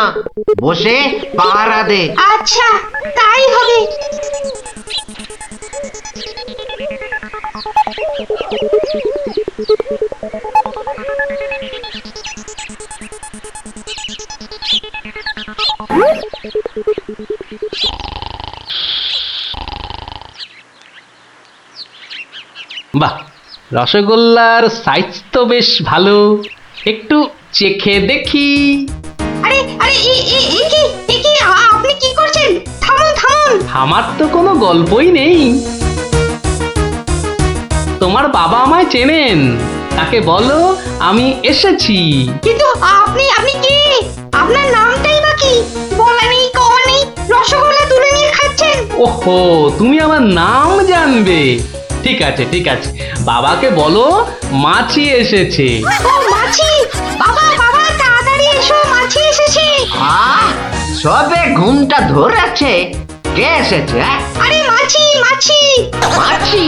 বসে পাহারা দে। আচ্ছা, তাই হবে। বাহ, রসগোল্লার সাইজ তো বেশ ভালো, একটু চেখে দেখি। আরে কি আপনি কি করছেন? থামুন। আমার তো কোনো গল্পই নেই। তোমার বাবা আমায় চেনেন, তাকে বলো আমি এসেছি। কিন্তু আপনি কি আপনার নামটাই বা কি? বলা নেই কওয়া নেই, রসগোল্লা তুলে নিয়ে খাচ্ছেন। ওহো, তুমি আমার নাম জানবে? ঠিক আছে ঠিক আছে, বাবাকে বলো মাছি এসেছে। ও মাছি, বাবা বাবা তাড়াতাড়ি এসো, মাছি এসেছে। সবে ঘুমটা ধরেছে, কে এসেছে? আরে মাছি মাছি। মাছি?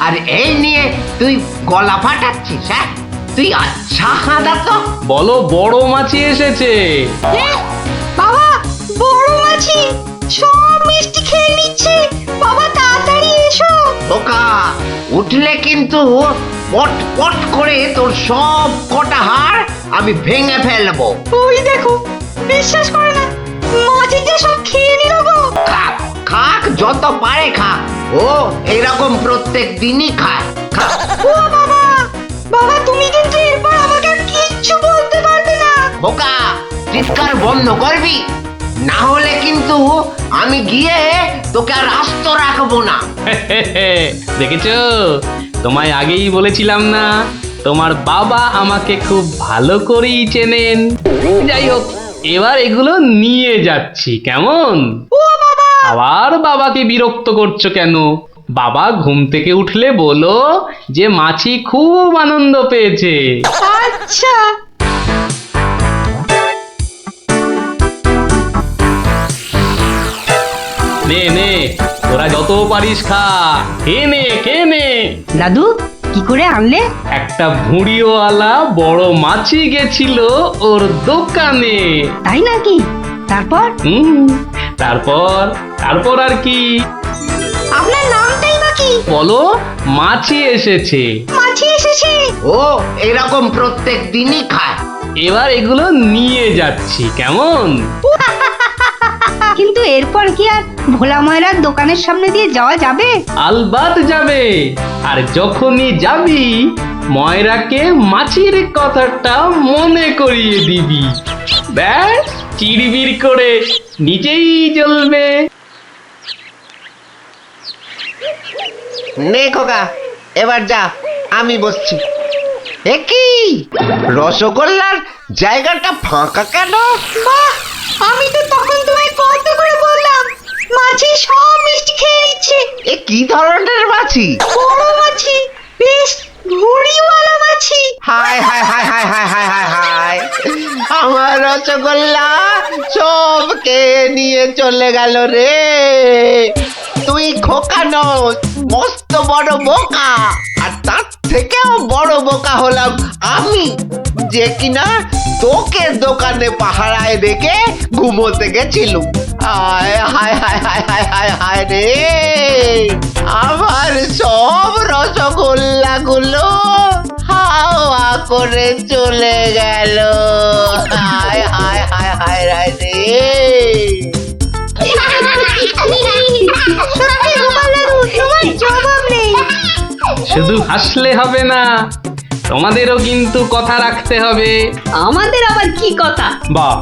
আর এই নিয়ে তুই গলা ফাটাচ্ছিস? হ্যাঁ, তুই আচ্ছা হাঁদা তো। বলো বড় মাছি এসেছে। বাবা বড় মাছি সব মিষ্টি খেয়ে নিচ্ছে, বাবা তাড়াতাড়ি এসো। ওকা উঠলে কিন্তু পট পট করে তোর সব কটা হাড় আমি ভেঙে ফেলবো। ওই দেখো, বিশ্বাস করে না, মাছি যে সব খেয়ে নিল গো। খাক খাক, যত পারে খাক, ও এরকম প্রত্যেক দিনই খায়। খাক। ও বাবা, বাবা তুমি কিন্তু এরপর আমাকে কিচ্ছু বলতে পারবে না। ওকা চিৎকার বন্ধ করবি, না হলে কিন্তু আমি গিয়ে তোকে আর আস্ত রাখবো না। দেখেছো, তোমায় আগেই বলেছিলাম না, তোমার বাবা আমাকে খুব ভালো করেই চেনেন। যাই হোক, এবার এগুলো নিয়ে যাচ্ছি, কেমন? আবার বাবাকে বিরক্ত করছো কেন? বাবা ঘুম থেকে উঠলে বলো যে মাছি খুব আনন্দ পেয়েছে। আচ্ছা। নে নে, তোরা যত পারিস খা, খেয়ে নে খেয়ে নে। দাদু কি করে আনলে? একটা ভুঁড়িওয়ালা বড় মাছি গেছিল ওর দোকানে। তাই নাকি? তারপর? তারপর তারপর আর কি? আপনার নামটাই বা কি? বলো মাছি এসেছে। মাছি এসেছে। ও এরকম প্রত্যেক দিনই খায়। এবার এগুলো নিয়ে যাচ্ছি, কেমন? কিন্তু এরপর কি আর ভোলা ময়রার দোকানের সামনে দিয়ে যাওয়া যাবে? আলবাত যাবে। আর যখনই যাবি, ময়রাকে মাছির কথাটা মনে করিয়ে দিবি। ব্যাস, চিড়বিড় করে নিজেই জ্বলবে। নে খোকা, এবার যা, আমি বসছি। এ কি রসগোল্লার জায়গাটা ফাঁকা কেন? বাহ, আমি তো তখন তোমায় কত করে বললাম, মাছি সব মিষ্টি খেয়ে নিচ্ছে। এ কি ধরনের মাছি? বড় মাছি, বেশ ভুঁড়িওয়ালা মাছি। হায় হায় হায় হায় হায় হায় হায় হায়, আমার রসগোল্লা সব খেয়ে নিয়ে চলে গেল রে। তুই খোকা নস, মস্ত বড় বোকা। আর তার থেকেও বড় বোকা হলাম আমি, যে কিনা তোকে দোকানে পাহারায় রেখে ঘুমোতে গেছিলুম। হায় হায় হায় হায় হায় হায় হায় রে, আমার সব রসগোল্লা গুলো হাওয়া করে চলে গেল। হায় হায় হায় হায় হায় রে। সত্যি গোপাল দাদু, তোমার জবাব নেই। শুধু হাসলে হবে না, তোমাদেরও কিন্তু কথা রাখতে হবে। আমাদের আবার কি কথা? বাহ,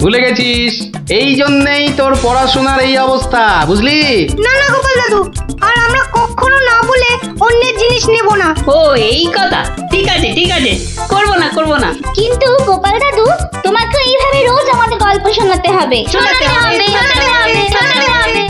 ভুলে গেছিস? এই জন্যেই তোর পড়াশোনার এই অবস্থা, বুঝলি? না না গোপাল দাদু, আর আমরা কখনো না বলে অন্যের জিনিস নেব না। ও এই কথা, ঠিক আছে ঠিক আছে, করবো না করবো না। কিন্তু গোপাল দাদু, তোমাকে এইভাবে রোজ আমাদের গল্প শোনাতে হবে। শোনাতে হবে, শোনাতে হবে, শোনাতে হবে।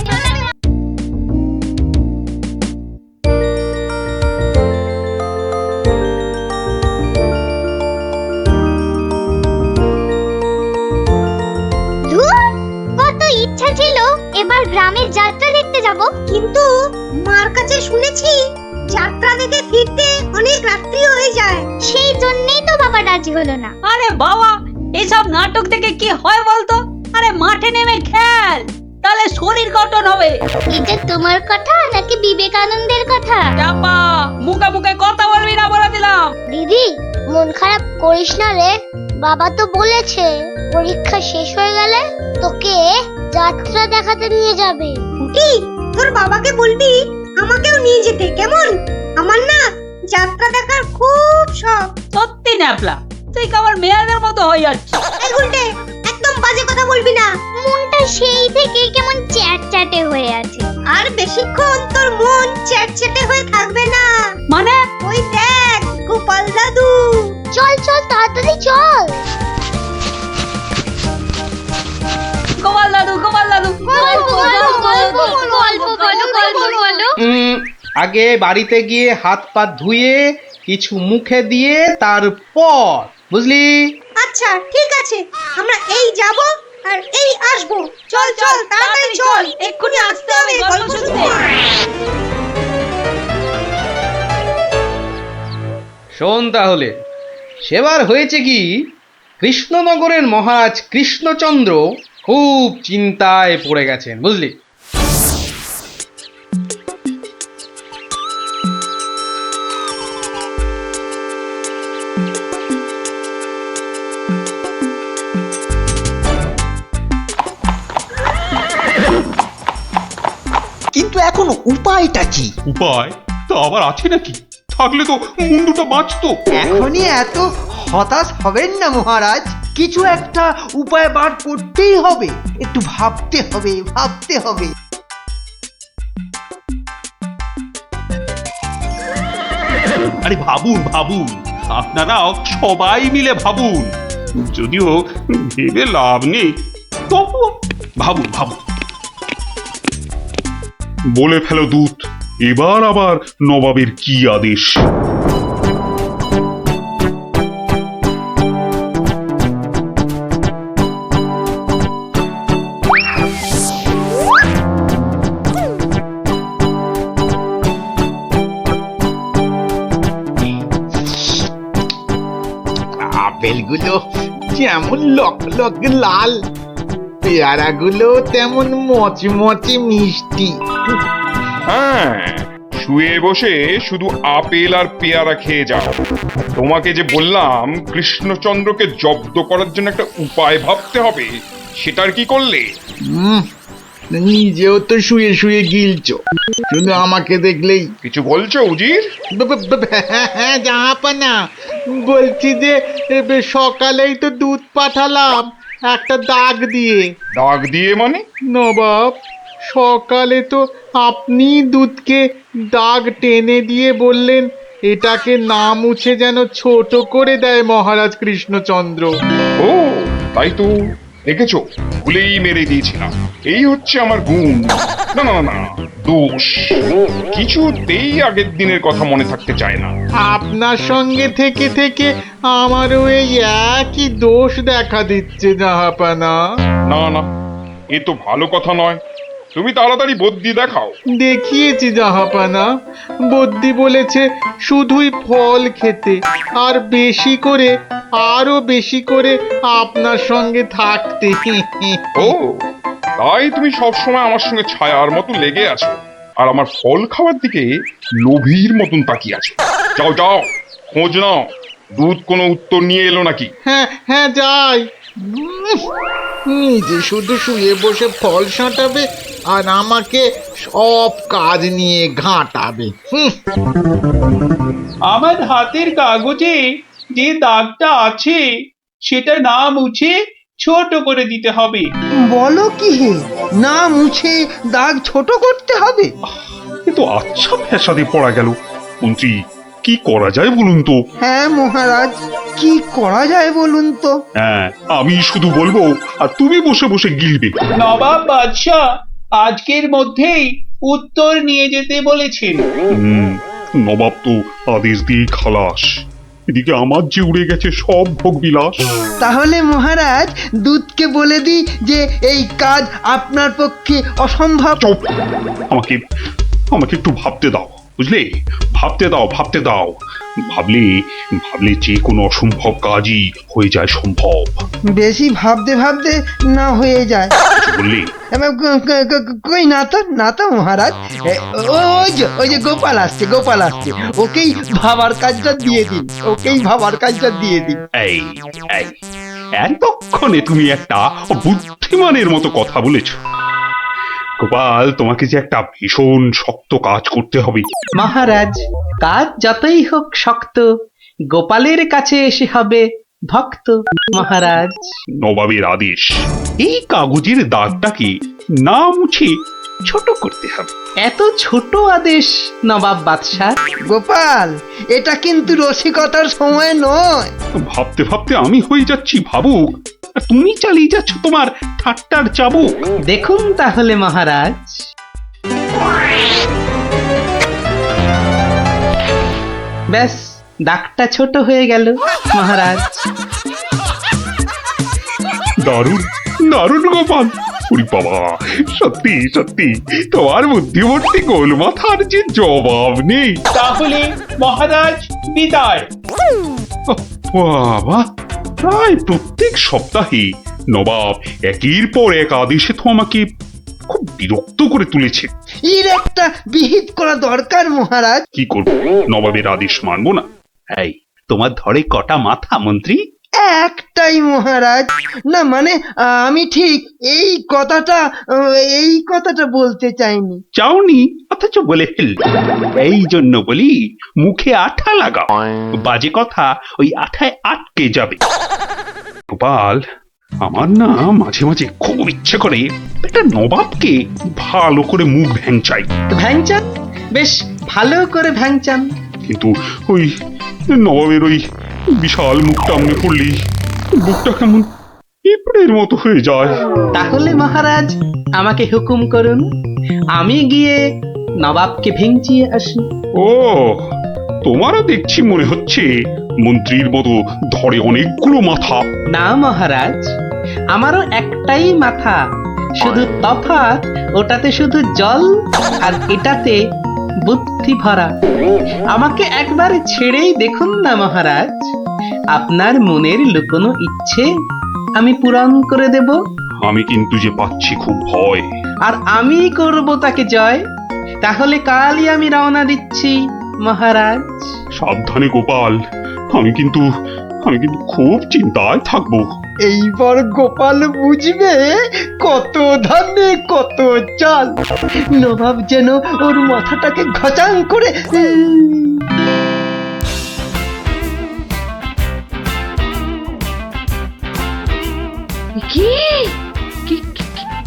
কত ইচ্ছা ছিল এবার গ্রামের যাত্রা দেখতে যাব, কিন্তু মার কাছে শুনেছি যাত্রা দেখে ফিরতে অনেক রাত্রি হয়ে যায়। সেই জন্যই তো বাবা রাজি হলো না। আরে বাবা, এসব নাটক থেকে কি হয় বলতো? আরে মাঠে নেমে খেল, তাহলে শরীর গঠন হবে। এটা তোমার কথা নাকি বিবেকানন্দের কথা? চাপা, মুখে মুখে কথা বলবি না বলে দিলাম। দিদি, মন খারাপ করিস না রে, বাবা তো বলেছে পরীক্ষা শেষ হয়ে গেলে তোকে যাত্রা দেখাতে নিয়ে যাবে। কুটি, তোর বাবাকে বলবি আমাকেও নিয়ে যেতে, কেমন? আমার না যাত্রা দেখার খুব শখ। সত্যি ন্যাপলা, তুই কেমন মেয়েদের মতো হয়ে যাচ্ছিস। এই গুলটে, একদম বাজে কথা বলবি না। মনটা সেই থেকে কেমন চ্যাটচ্যাটে হয়ে আছে, আর বেশিক্ষণ তোর মন চ্যাটচ্যাটে হয়ে থাকবে না। মানে চল চল তাড়াতাড়ি চল। গোপাল দাদু আগে বাড়িতে গিয়ে হাত পা ধুয়ে কিছু মুখে দিয়ে তারপর, বুঝলি? আচ্ছা ঠিক আছে, আমরা এই যাব আর এই আসবো। চল চল তাড়াতাড়ি চল, এক্ষুনি আসতে হবে গল্প শুনতে। শোন তাহলে, সেবার হয়েছে কি, কৃষ্ণনগরের মহারাজ কৃষ্ণচন্দ্র খুব চিন্তায় পড়ে গেছেন, বুঝলি। কিন্তু এখন উপায়টা কি? উপায় তা আবার আছে নাকি? থাকলে তো মুন্ডুটা বাঁচতো। এখনই এত হতাশ হবেন না মহারাজ, কিছু একটা উপায় বার করতেই হবে, একটু ভাবতে হবে। আরে ভাবুন, আপনারাও সবাই মিলে ভাবুন। যদিও ভেবে লাভ নেই, তবু ভাবুন। বলে ফেলো দূত, এবার আবার নবাবের কি আদেশ? আপেলগুলো যেমন লক লক লাল, পেয়ারাগুলো তেমন মচমচে মিষ্টি। হ্যাঁ, শুয়ে বসে শুধু আপেল আর পেয়ারা খেয়ে যাও। তোমাকে যে বললাম কৃষ্ণচন্দ্রকে জব্দ করার জন্য একটা উপায় ভাবতে হবে, সেটার কি করলে? নিজেও তো শুয়ে শুয়ে গিলছো, শুধু আমাকে দেখলেই। কিছু বলছো উজির? হ্যাঁ জাহাপানা, বলছি যে সকালেই তো দুধ পাঠালাম একটা দাগ দিয়ে। দাগ দিয়ে মানে? নবাব, সকালে তো আপনি দুধকে দাগ টেনে দিয়ে বললেন এটাকে না মুছে যেন ছোট করে দেয় মহারাজ কৃষ্ণচন্দ্র। ও তাই তো, দেখেছো, ভুলেই মেরে দিয়েছিলাম। এই হচ্ছে আমার গুণ, না দোষ। কিছুতেই আগের দিনের কথা মনে থাকতে চায় না। আপনার সঙ্গে থেকে থেকে আমারও এই একই দোষ দেখা দিচ্ছে জাহাপানা। না, এ তো ভালো কথা নয়। তুমি তাড়াতাড়ি বদ্যি দেখাও। দেখিয়েছি জাহাপানা, বদ্যি বলেছে শুধুই ফল খেতে আর আরো বেশি করে আপনার সঙ্গে থাকতে। ও তাই তুমি সবসময় আমার সঙ্গে ছায়ার মতো লেগে আছো, আর আমার ফল খাওয়ার দিকে লোভীর মতন তাকিয়ে আছো। যাও খোঁজ নাও, দুধ কোনো উত্তর নিয়ে এলো নাকি। হ্যাঁ যাই। নিজে শুধু শুয়ে বসে ফল সাঁটাবে আর আমাকে সব কাজ নিয়ে ঘাঁটাবে। আমার হাতের কাগজে যে দাগটা আছে সেটা না মুছে ছোট করে দিতে হবে। বলো কি হে, না মুছে দাগ ছোট করতে হবে? এ তো আচ্ছা ফ্যাসাদে পড়া গেল। মন্ত্রী, কি করা যায় বলুন তো? হ্যাঁ মহারাজ, কি করা যায় বলুন তো? হ্যাঁ, আমি শুধু বলবো আর তুমি বসে বসে গিলবে। নবাব বাদশাহ আজকের মধ্যেই উত্তর নিয়ে যেতে বলেছেন। নবাব তো আদেশ দিয়ে খালাস। এদিকে আমার যে উড়ে গেছে সব ভোগ বিলাস। তাহলে মহারাজ দুধকে বলে দিই যে এই কাজ আপনার পক্ষে অসম্ভব। চুপ! আমাকে একটু ভাবতে দাও, বুঝলে? ভাবতে দাও। ভাবলে যে কোনো অসম্ভব কাজই হয়ে যায় সম্ভব। বেশি ভাবতে না হয়ে যায়। বললে কই না তো মহারাজ, ওই যে গোপাল আসছে, ওকেই ভাবার কাজটা দিয়ে দিন। এই এতক্ষণে তুমি একটা বুদ্ধিমানের মতো কথা বলেছ। গোপাল, তোমাকে যে একটা ভীষণ শক্ত কাজ করতে হবে। মহারাজ, কাজ যতই হোক শক্ত, গোপালের কাছে এসে হবে ভক্ত। মহারাজ, নবাবের আদেশ, এই কাগজের দাগটাকে না মুছে ছোট করতে হবে। এত ছোট আদেশ নবাব বাদশাহ? গোপাল, এটা কিন্তু রসিকতার সময় নয়। ভাবতে ভাবতে আমি হয়ে যাচ্ছি ভাবুক, আর তুমি চালিয়ে যাচ্ছ তোমার ঠাট্টার চাবুক। দেখুন তাহলে মহারাজ। ব্যাস, দাগটা ছোট হয়ে গেল মহারাজ। দারুণ দারুণ গোপাল, ওরে বাবা, সত্যি সত্যি তোমার বুদ্ধিমূর্তি গোল মাথার যে জবাব নেই। তাহলে মহারাজ বিদায়। বাবা, প্রায় প্রত্যেক সপ্তাহে নবাব একের পর এক আদেশে তো আমাকে খুব বিরক্ত করে তুলেছে। এর একটা বিহিত করা দরকার মহারাজ। কি করব, নবাবের আদেশ মানবো না? এই, তোমার ধরে কটা মাথা মন্ত্রী? একটাই মহারাজ। না মানে আমি ঠিক এই কথাটা বলতে চাইনি। চাওনি অথচ বলে ফেলল। এই জন্য বলি, মুখে আঠা লাগাও, বাজে কথা ওই আঠায় আটকে যাবে। গোপাল, আমার না মাঝে মাঝে খুব ইচ্ছে করে একটা নবাবকে ভালো করে মুখ ভ্যাংচাই। ভ্যাংচান, বেশ ভালো করে ভ্যাংচান। কিন্তু ওই নবাবের ওই বিশাল মুখটা আমনে পড়লেই বুকটা কেমন পিঁপড়ের মতো হয়ে যায়। তাহলে মহারাজ আমাকে হুকুম করুন, আমি গিয়ে নবাবকে ভেঙচিয়ে আসি। ও, তোমারও দেখছি মনে হচ্ছে মন্ত্রীর মতো ধরে অনেকগুলো মাথা। না মহারাজ, আমারও একটাই মাথা, শুধু তফাৎ ওটাতে শুধু জল আর এটাতে বুদ্ধি ভরা। আমাকে একবার ছেড়েই দেখুন না মহারাজ, আপনার মনের লুকোনো ইচ্ছে আমি পূরণ করে দেব। আমি কিন্তু যে পাচ্ছি খুব ভয়। আর আমি করব তাকে জয়। তাহলে কালই আমি রওনা দিচ্ছি মহারাজ। সাবধানে গোপাল, আমি কিন্তু খুব চিন্তায় থাকবো। এইবার গোপাল বুঝবে কত ধানে কত চাল। নবাব যেন ওর মাথাটাকে ঘচাং করে কি কি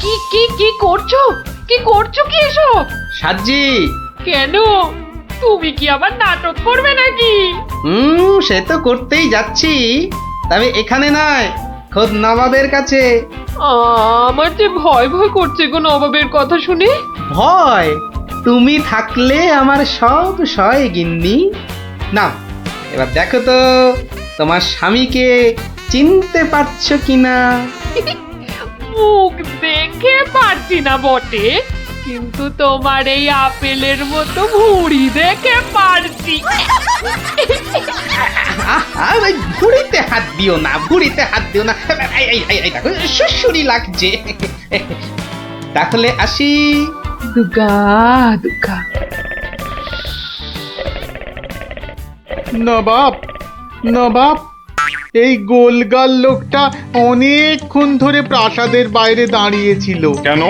কি কি কি করছো? কি করছো কি এসব? সাজি, কেন? তুমি কি আবার নাটক করবে নাকি? সে তো করতেই যাচ্ছি, তবে এখানে নয়, খোদ নবাবের কাছে। আমার যে ভয় ভয় করছে গো নবাবের কথা শুনে। ভয়? তুমি থাকলে আমার সব সয় গিন্নি। না, এবার দেখো তো তোমার স্বামীকে চিনতে পারছো কিনা। মুখ দেখে পারছি না বটে, কিন্তু তোমার এই আপেলের মতো ভুঁড়ি দেখে পারছি। ভুড়িতে হাত দিও না, ভুড়িতে হাত দিও না। দেখো সুসুরি লাগছে। তাহলে আসি। দুগা দুগা। নবাব, নবাব, এই গোলগাল লোকটা অনেকক্ষণ ধরে প্রাসাদের বাইরে দাঁড়িয়েছিল। কেন?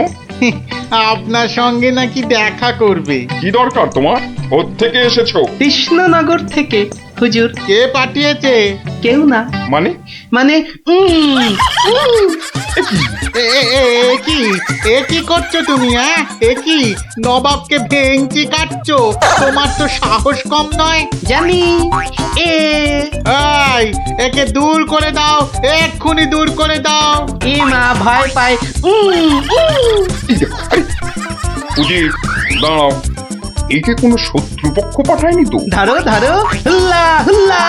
আপনার সঙ্গে নাকি দেখা করবে। কি দরকার তোমার? ওর থেকে এসেছো? কৃষ্ণনগর থেকে হুজুর। কে পাঠিয়েছে? কেউ না। মানে? মানে এ কি করছো তুমি? হ্যাঁ, এ কি নবাবকে ভেঙচি কাটছো? তোমার তো সাহস কম নয়। জানি। একে দূর করে দাও, এক্ষুনি দূর করে দাও। এ মা, ভয় পায়। উজির, দাঁড়াও, একে কোনো শত্রুপক্ষ পাঠায়নি তো? ধরো ধরো, হুল্লা হুল্লা।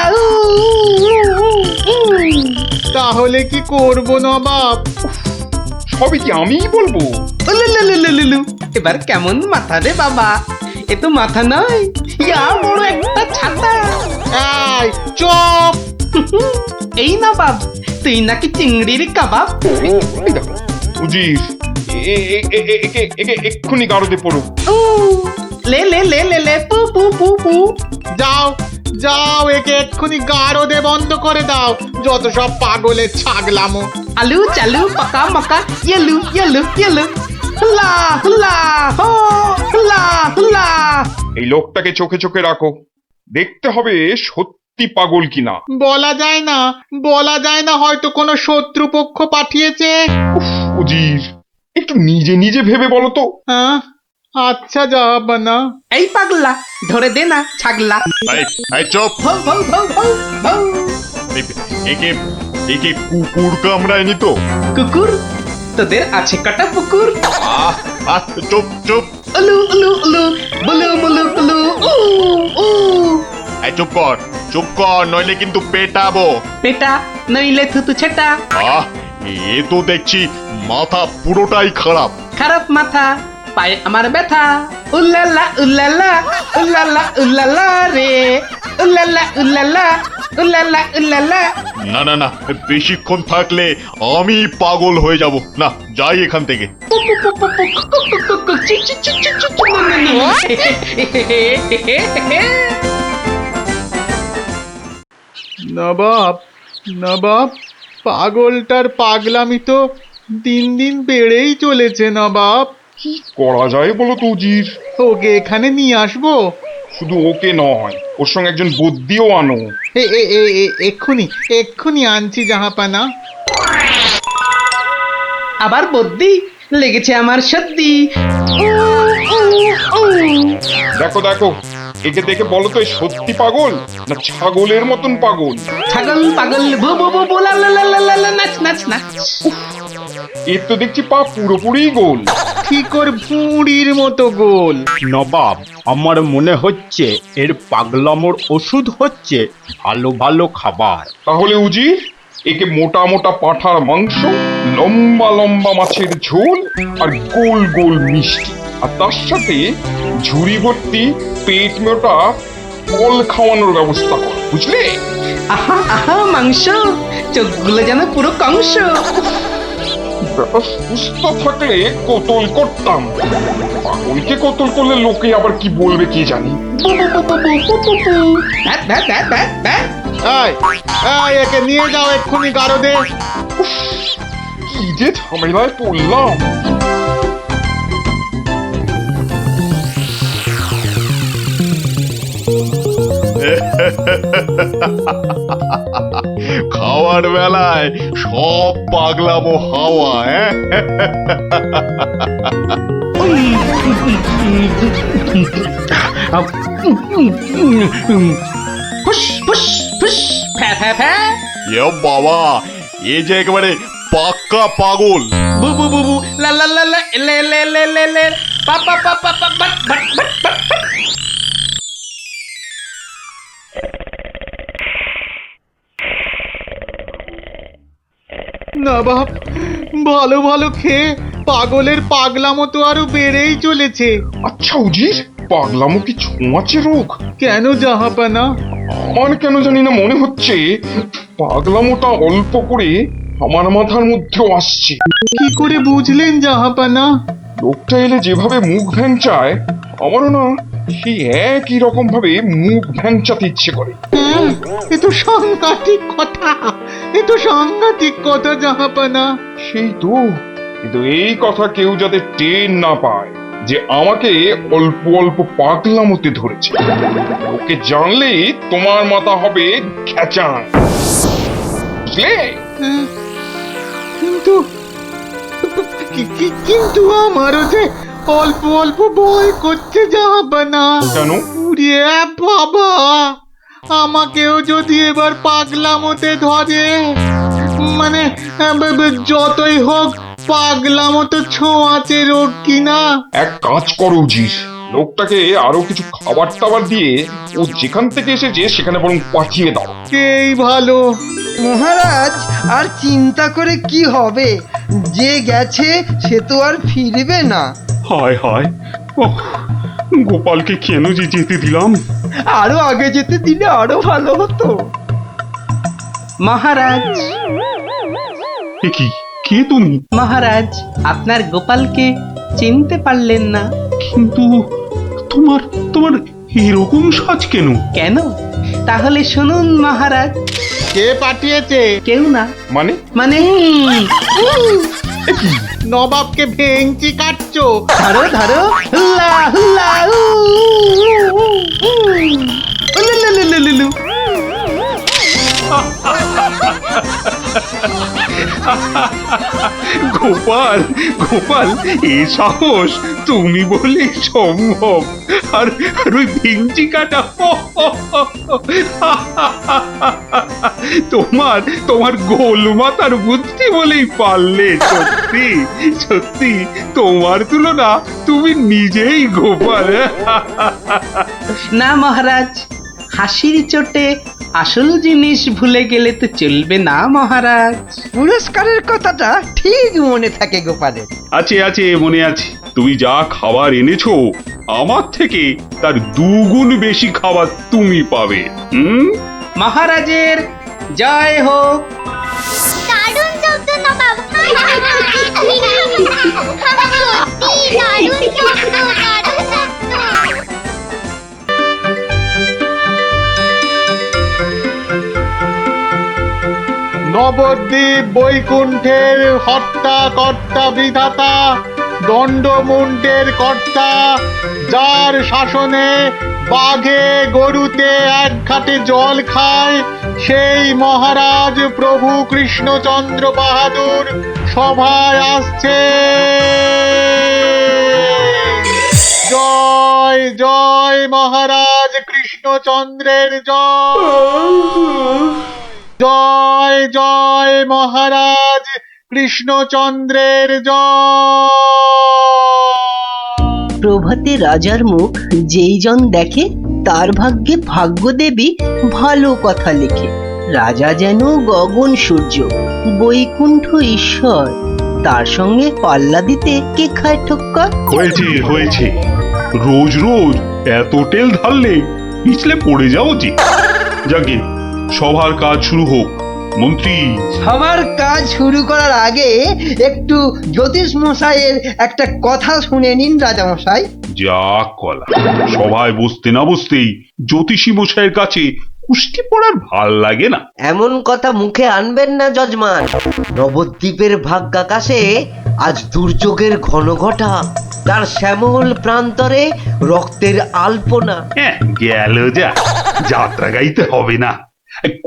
তাহলে কি করবো নবাব? সবই কি আমিই বলবো? এবার কেমন মাথা রে বাবা? এ তো মাথা নয়, ইয়া বড় একটা ছাতা। চুপ! এই নবাব, তুই নাকি চিংড়ির কাবাব? উজির, একে এক্ষুনি গাড়োতে পড়ো। লে লে লে লে লে পু পু পু পু। যাও যাও, একে এক্ষুনি গাড়োদে বন্ধ করে দাও। যত সব পাগলের ছাগলামো। আলু চালু পাকা মাকা ইয়েলু ইয়েলু ইয়েলু। হুল্লা হুল্লা হো, হুল্লা হুল্লা। এই লোকটাকে চোখে চোখে রাখো, দেখতে হবে সত্যি পাগল কিনা। বলা যায় না, বলা যায় না, হয়তো কোনো শত্রুপক্ষ পাঠিয়েছে। উজির, একটু নিজে নিজে ভেবে বলো তো। হ্যাঁ আচ্ছা জাহাপানা। এই পাগলা, ধরে দে না ছাগলা। এই চুপ। ভৌ ভৌ ভৌ ভৌ ভৌ। একে কুকুর কামড়ায়নি তো? কুকুর? তোদের আছে কাটা পুকুর। চুপ চুপ। উলু উলু উলু, বুলু বুলু বুলু, উ উ। এই চুপ কর নইলে কিন্তু পেটাবো। পেটা নইলে থুতু ছেটা। এ তো দেখছি মাথা পুরোটাই খারাপ। খারাপ মাথা, পায়ে আমার ব্যথা। উল্লালা উল্লালা উল্লালা উল্লালা রে, উল্লালা উল্লালা উল্লালা উল্লালা। না বেশিক্ষণ থাকলে আমি পাগল হয়ে যাব। না যাই এখান থেকে। নবাব নবাব, পাগলটার পাগলামি তো দিন দিন বেড়েই চলেছে নবাব। কি করা যায় বলো তো উজির? ওকে এখানে নিয়ে আসবো? শুধু ওকে নয়, ওর সঙ্গে একজন বদ্যিও আনো। এক্ষুনি আনছি জাহাপানা। আবার বদ্যি লেগেছে আমার সত্যি। দেখো একে দেখে বলো তো, সত্যি পাগল না ছাগলের মতন পাগল? ছাগল পাগল ভো ভো ভো ভো লা লা লা লা লা, নাচ নাচ নাচ। এর তো দেখছি পা পুরোপুরি গোল। ঠিক ওর ভুঁড়ির মতো গোল। নবাব, আমার মনে হচ্ছে এর পাগলামোর ওষুধ হচ্ছে ভালো ভালো খাবার। তাহলে উজির, একে মোটা মোটা পাঁঠার মাংস, লম্বা লম্বা মাছের ঝোল আর গোল গোল মিষ্টি, আর তার সাথে ঝুড়ি ভর্তি পেট মোটা ফল খাওয়ানোর ব্যবস্থা কর, বুঝলে? আহা আহা মাংস, চোখগুলো যেন পুরো কংস। ব্যাপার সুস্থ থাকলে কতল করতাম, পাগলকে কতল করলে লোকে আবার কি বলবে কে জানি। একে নিয়ে যাও এক্ষুনি গারদে। কি যে ঝামেলায় পড়লাম। খাওয়ার বেলায় সব পাগলামো হাওয়া। ফুস ফুস ফুস, ফ্যা ফ্যা ফ্যা। বাবা, এ যে একেবারে পাক্কা পাগল। বু বু বু বু, লা লা লা লা, লে লে লে লে লে, পা পা পা পা পা, বাট বাট বাট বাট। নবাব, ভালো ভালো খেয়ে পাগলের পাগলামো তো আরো বেড়েই চলেছে। আচ্ছা উজির, পাগলামো কি ছোঁয়াচে রোগ? কেন জাহাপানা? আমার কেন জানি না মনে হচ্ছে পাগলামোটা অল্প করে আমার মাথার মধ্যেও আসছে। কি করে বুঝলেন জাহাপানা? লোকটা এলে যেভাবে মুখ ভ্যাংচায়, আমারও না সেই একই রকম ভাবে মুখ ভ্যাংচাতে ইচ্ছে করে। এ তো সাংঘাতিক কথা, এ তো সাংঘাতিক কথা জাহাপানা। সেই তো, কিন্তু এই কথা কেউ যাতে টের না পায় যে আমাকে অল্প অল্প পাগলামোতে ধরেছে, ওকে জানলেই তোমার মাথা হবে খেচান, বুঝলে? কিন্তু কিন্তু আমারও যে অল্প অল্প ভয় করছে জাহাপানা। কেন? উড়িয়ে বাবা, আমাকেও যদি এবার পাগলামোতে ধরে, মানে যতই হোক পাগলামো তো ছোঁয়াচে রোগ কিনা। এক কাজ করো উজির, লোকটাকে আরো কিছু খাবার টাবার দিয়ে ও যেখান থেকে এসেছে সেখানে বরং পাঠিয়ে দাও। এই ভালো। মহারাজ, আর চিন্তা করে কি হবে? যে গেছে সে তো আর ফিরবে না। হায় হায়, গোপালকে কেন যে যেতে দিলাম? আরো আগে যেতে দিলে আরো ভালো হতো। মহারাজ, কি কে তুমি? মহারাজ, আপনার গোপালকে চিনতে পারলেন না? কিন্তু তোমার তোমার এরকম সাজ কেন? কেন? তাহলে শুনুন মহারাজ। কে পাঠিয়েছে? কেউ না। মানে? মানে নবাবকে ভেঙচি কাটছো? ধরো ধরো, হুল্লা হুল্লা, উ উ উ, উ, লু লু লু লু লু। গোপাল গোপাল এ সাহস তুমি বলে সম্ভব। আর ওই ভিঞ্চি কাটা তোমার গোল মাথার বুদ্ধি বলেই পারলে। সত্যি সত্যি তোমার তুলনা তুমি নিজেই গোপাল। না মহারাজ, হাসির চোটে আসল জিনিস ভুলে গেলে তো চলবে না মহারাজ। পুরস্কারের কথাটা ঠিক মনে থাকে গোপালের। আছে আছে মনে আছে। তুমি যা খাবার এনেছো আমার থেকে তার 2 গুণ বেশি খাবার তুমি পাবে। মহারাজের জয় হোক। দারুণ শব্দ নবাব। সত্যি দারুণ শব্দ, দারুণ শব্দ। নবদ্বীপ বৈকুণ্ঠের হর্তা কর্তা বিধাতা, দণ্ডমুণ্ডের কর্তা, যার শাসনে বাঘে গরুতে এক ঘাটে জল খায়, সেই মহারাজ প্রভু কৃষ্ণচন্দ্র বাহাদুর সভায় আসছে। জয় জয় মহারাজ কৃষ্ণচন্দ্রের জয়। জয় জয় মহারাজ কৃষ্ণচন্দ্রের জয়। প্রভাতে রাজার মুখ যেই জন দেখে, তার ভাগ্যে ভাগ্যদেবী ভালো কথা লেখে। রাজা যেন গগন সূর্য, বৈকুণ্ঠ ঈশ্বর, তার সঙ্গে পাল্লা দিতে কে খায় ঠক্কর? হয়েছে হয়েছে, রোজ রোজ এত তেল ঢাললে পিছলে পড়ে যাও যে। যাকে সবার কাজ শুরু হোক। মন্ত্রী, সবার কাজ শুরু করার আগে একটু জ্যোতিষ মশাইয়ের একটা কথা শুনে নিন রাজা মশাই। যা কলা, সভায় বসতে না বসতেই জ্যোতিষী মশাইয়ের কাছে কুস্তি পড়ার ভাল লাগে না। এমন কথা মুখে আনবেন না যজমান। নবদ্বীপের ভাগ্যাকাশে আজ দুর্যোগের ঘন ঘটা, তার শ্যামল প্রান্তরে রক্তের আলপনা। হ্যাঁ গেল যা, যাত্রা গাইতে হবে না।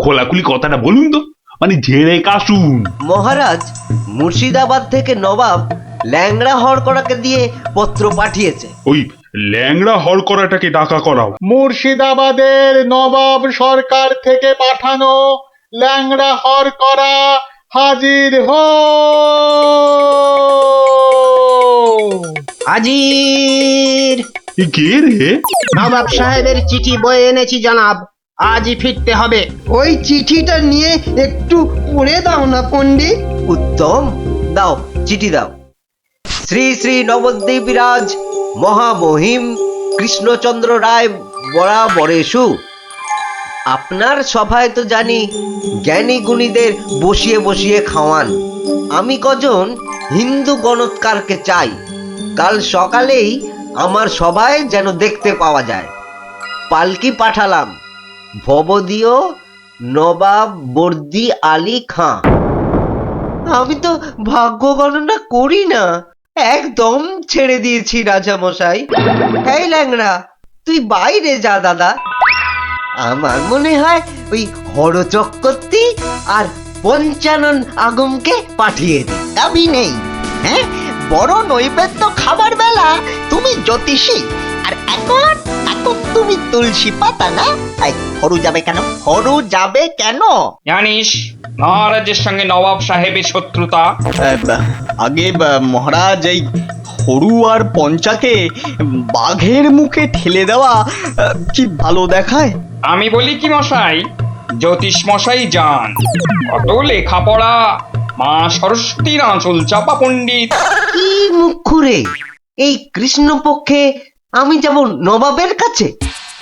খোলাখুলি কথাটা বলুন তো, মানে ঝেড়ে কাশুন। মহারাজ মুর্শিদাবাদ থেকে নবাব ল্যাংড়া হরকড়াকে দিয়ে পত্র পাঠিয়েছে। ওই ল্যাংড়া হরকড়াটাকে ডাকা করাও। মুর্শিদাবাদের নবাব সরকার থেকে পাঠানো ল্যাংড়া হরকড়া হাজির হো। হাজির। কে রে? নবাব সাহেবের চিঠি বয়ে এনেছি জনাব, আজই ফিরতে হবে। ওই চিঠিটা নিয়ে একটু পড়ে দাও না পণ্ডিত। উত্তম, দাও চিঠি দাও। শ্রী শ্রী নবদ্বীপ রাজ মহামহিম কৃষ্ণচন্দ্র রায় বরাবরেশু। আপনার সভায় তো জানি জ্ঞানী গুণীদের বসিয়ে বসিয়ে খাওয়ান। আমি কজন হিন্দু গণৎকারকে চাই, কাল সকালেই আমার সভায় যেন দেখতে পাওয়া যায়। পালকি পাঠালাম, ভবদীয় নবাব বর্দি আলী খাঁ। আমি তো ভাগ্য গণনা করি না, একদম ছেড়ে দিয়েছি রাজা মশাই। এই ল্যাংড়া, তুই বাইরে যা দাদা। আমার মনে হয় ওই হরচক্রবর্তী আর পঞ্চানন আগমকে পাঠিয়ে দি। আমি নেই, হ্যাঁ বড় নৈবেদ্য খাবার বেলা তুমি জ্যোতিষী, আর এখন এখন তুমি তুলসী পাতা না? হরু যাবে কেন? হরু যাবে কেন? জানিস মহারাজের সঙ্গে নবাব সাহেবের শত্রুতা। আগে মহারাজ এই হরু আর পঞ্চাকে বাঘের মুখে ঠেলে দেওয়া কি ভালো দেখায়? আমি বলি কি মশাই, জ্যোতিষ মশাই যান, কত লেখাপড়া, মা সরস্বতীর আঁচল চাপা পণ্ডিত। কি মুখ খুঁড়ে এই কৃষ্ণপক্ষে আমি যাব নবাবের কাছে?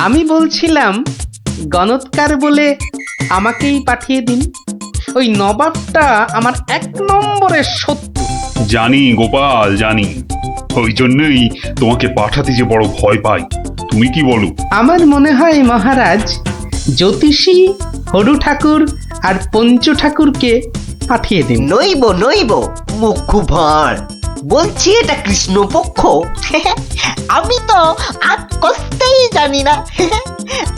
আমি বলছিলাম গণৎকার বলে আমাকেই পাঠিয়ে দিন। ওই নবাবটা আমার 1 নম্বরের শত্রু। জানি গোপাল জানি, ওই জন্যই তোমাকে পাঠাতে যে বড় ভয় পাই। তুমি কি বলো? আমার মনে হয় মহারাজ জ্যোতিষী হরু ঠাকুর আর পঞ্চু ঠাকুরকে পাঠিয়ে দিন। নইব নইব, মুখ ভাঁড়, বলছি এটা কৃষ্ণপক্ষ। আমি তো আজ কষতেই জানি না,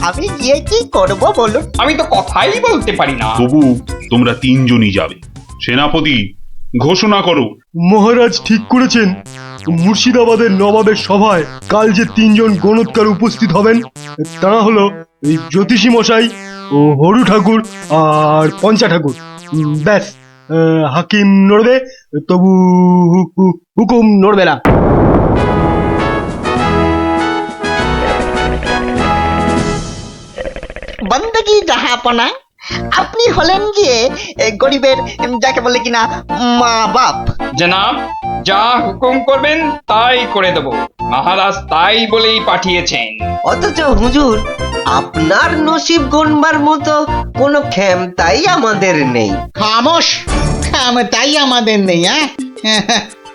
আমি গিয়ে কি করব বলুন? আমি তো কথাই বলতে পারি না। তবু তোমরা তিনজনই যাবে। সেনাপতি, ঘোষণা করো। মহারাজ ঠিক করেছেন। মুর্শিদাবাদের নবাবের সভায় কাল যে তিনজন গণৎকার উপস্থিত হবেন তারা হলো এই জ্যোতিষী মশাই ও হরু ঠাকুর আর পঞ্চা ঠাকুর। ব্যাস, হাকিম নড়বে, তবু হুকুম নড়বে না। বন্দগি জাহাপনা, আপনি হলেন গিয়ে গরিবের যাকে বলে কিনা মা বাপ। জনাব, যা হুকুম করবেন তাই করে দেব। মহারাজ তাই বলেই পাঠিয়েছেন। অথচ হুজুর, আপনার নসিব গণবার মতো কোনো ক্ষমতাই আমাদের নেই। খামোশ, তাই আমাদের নেই।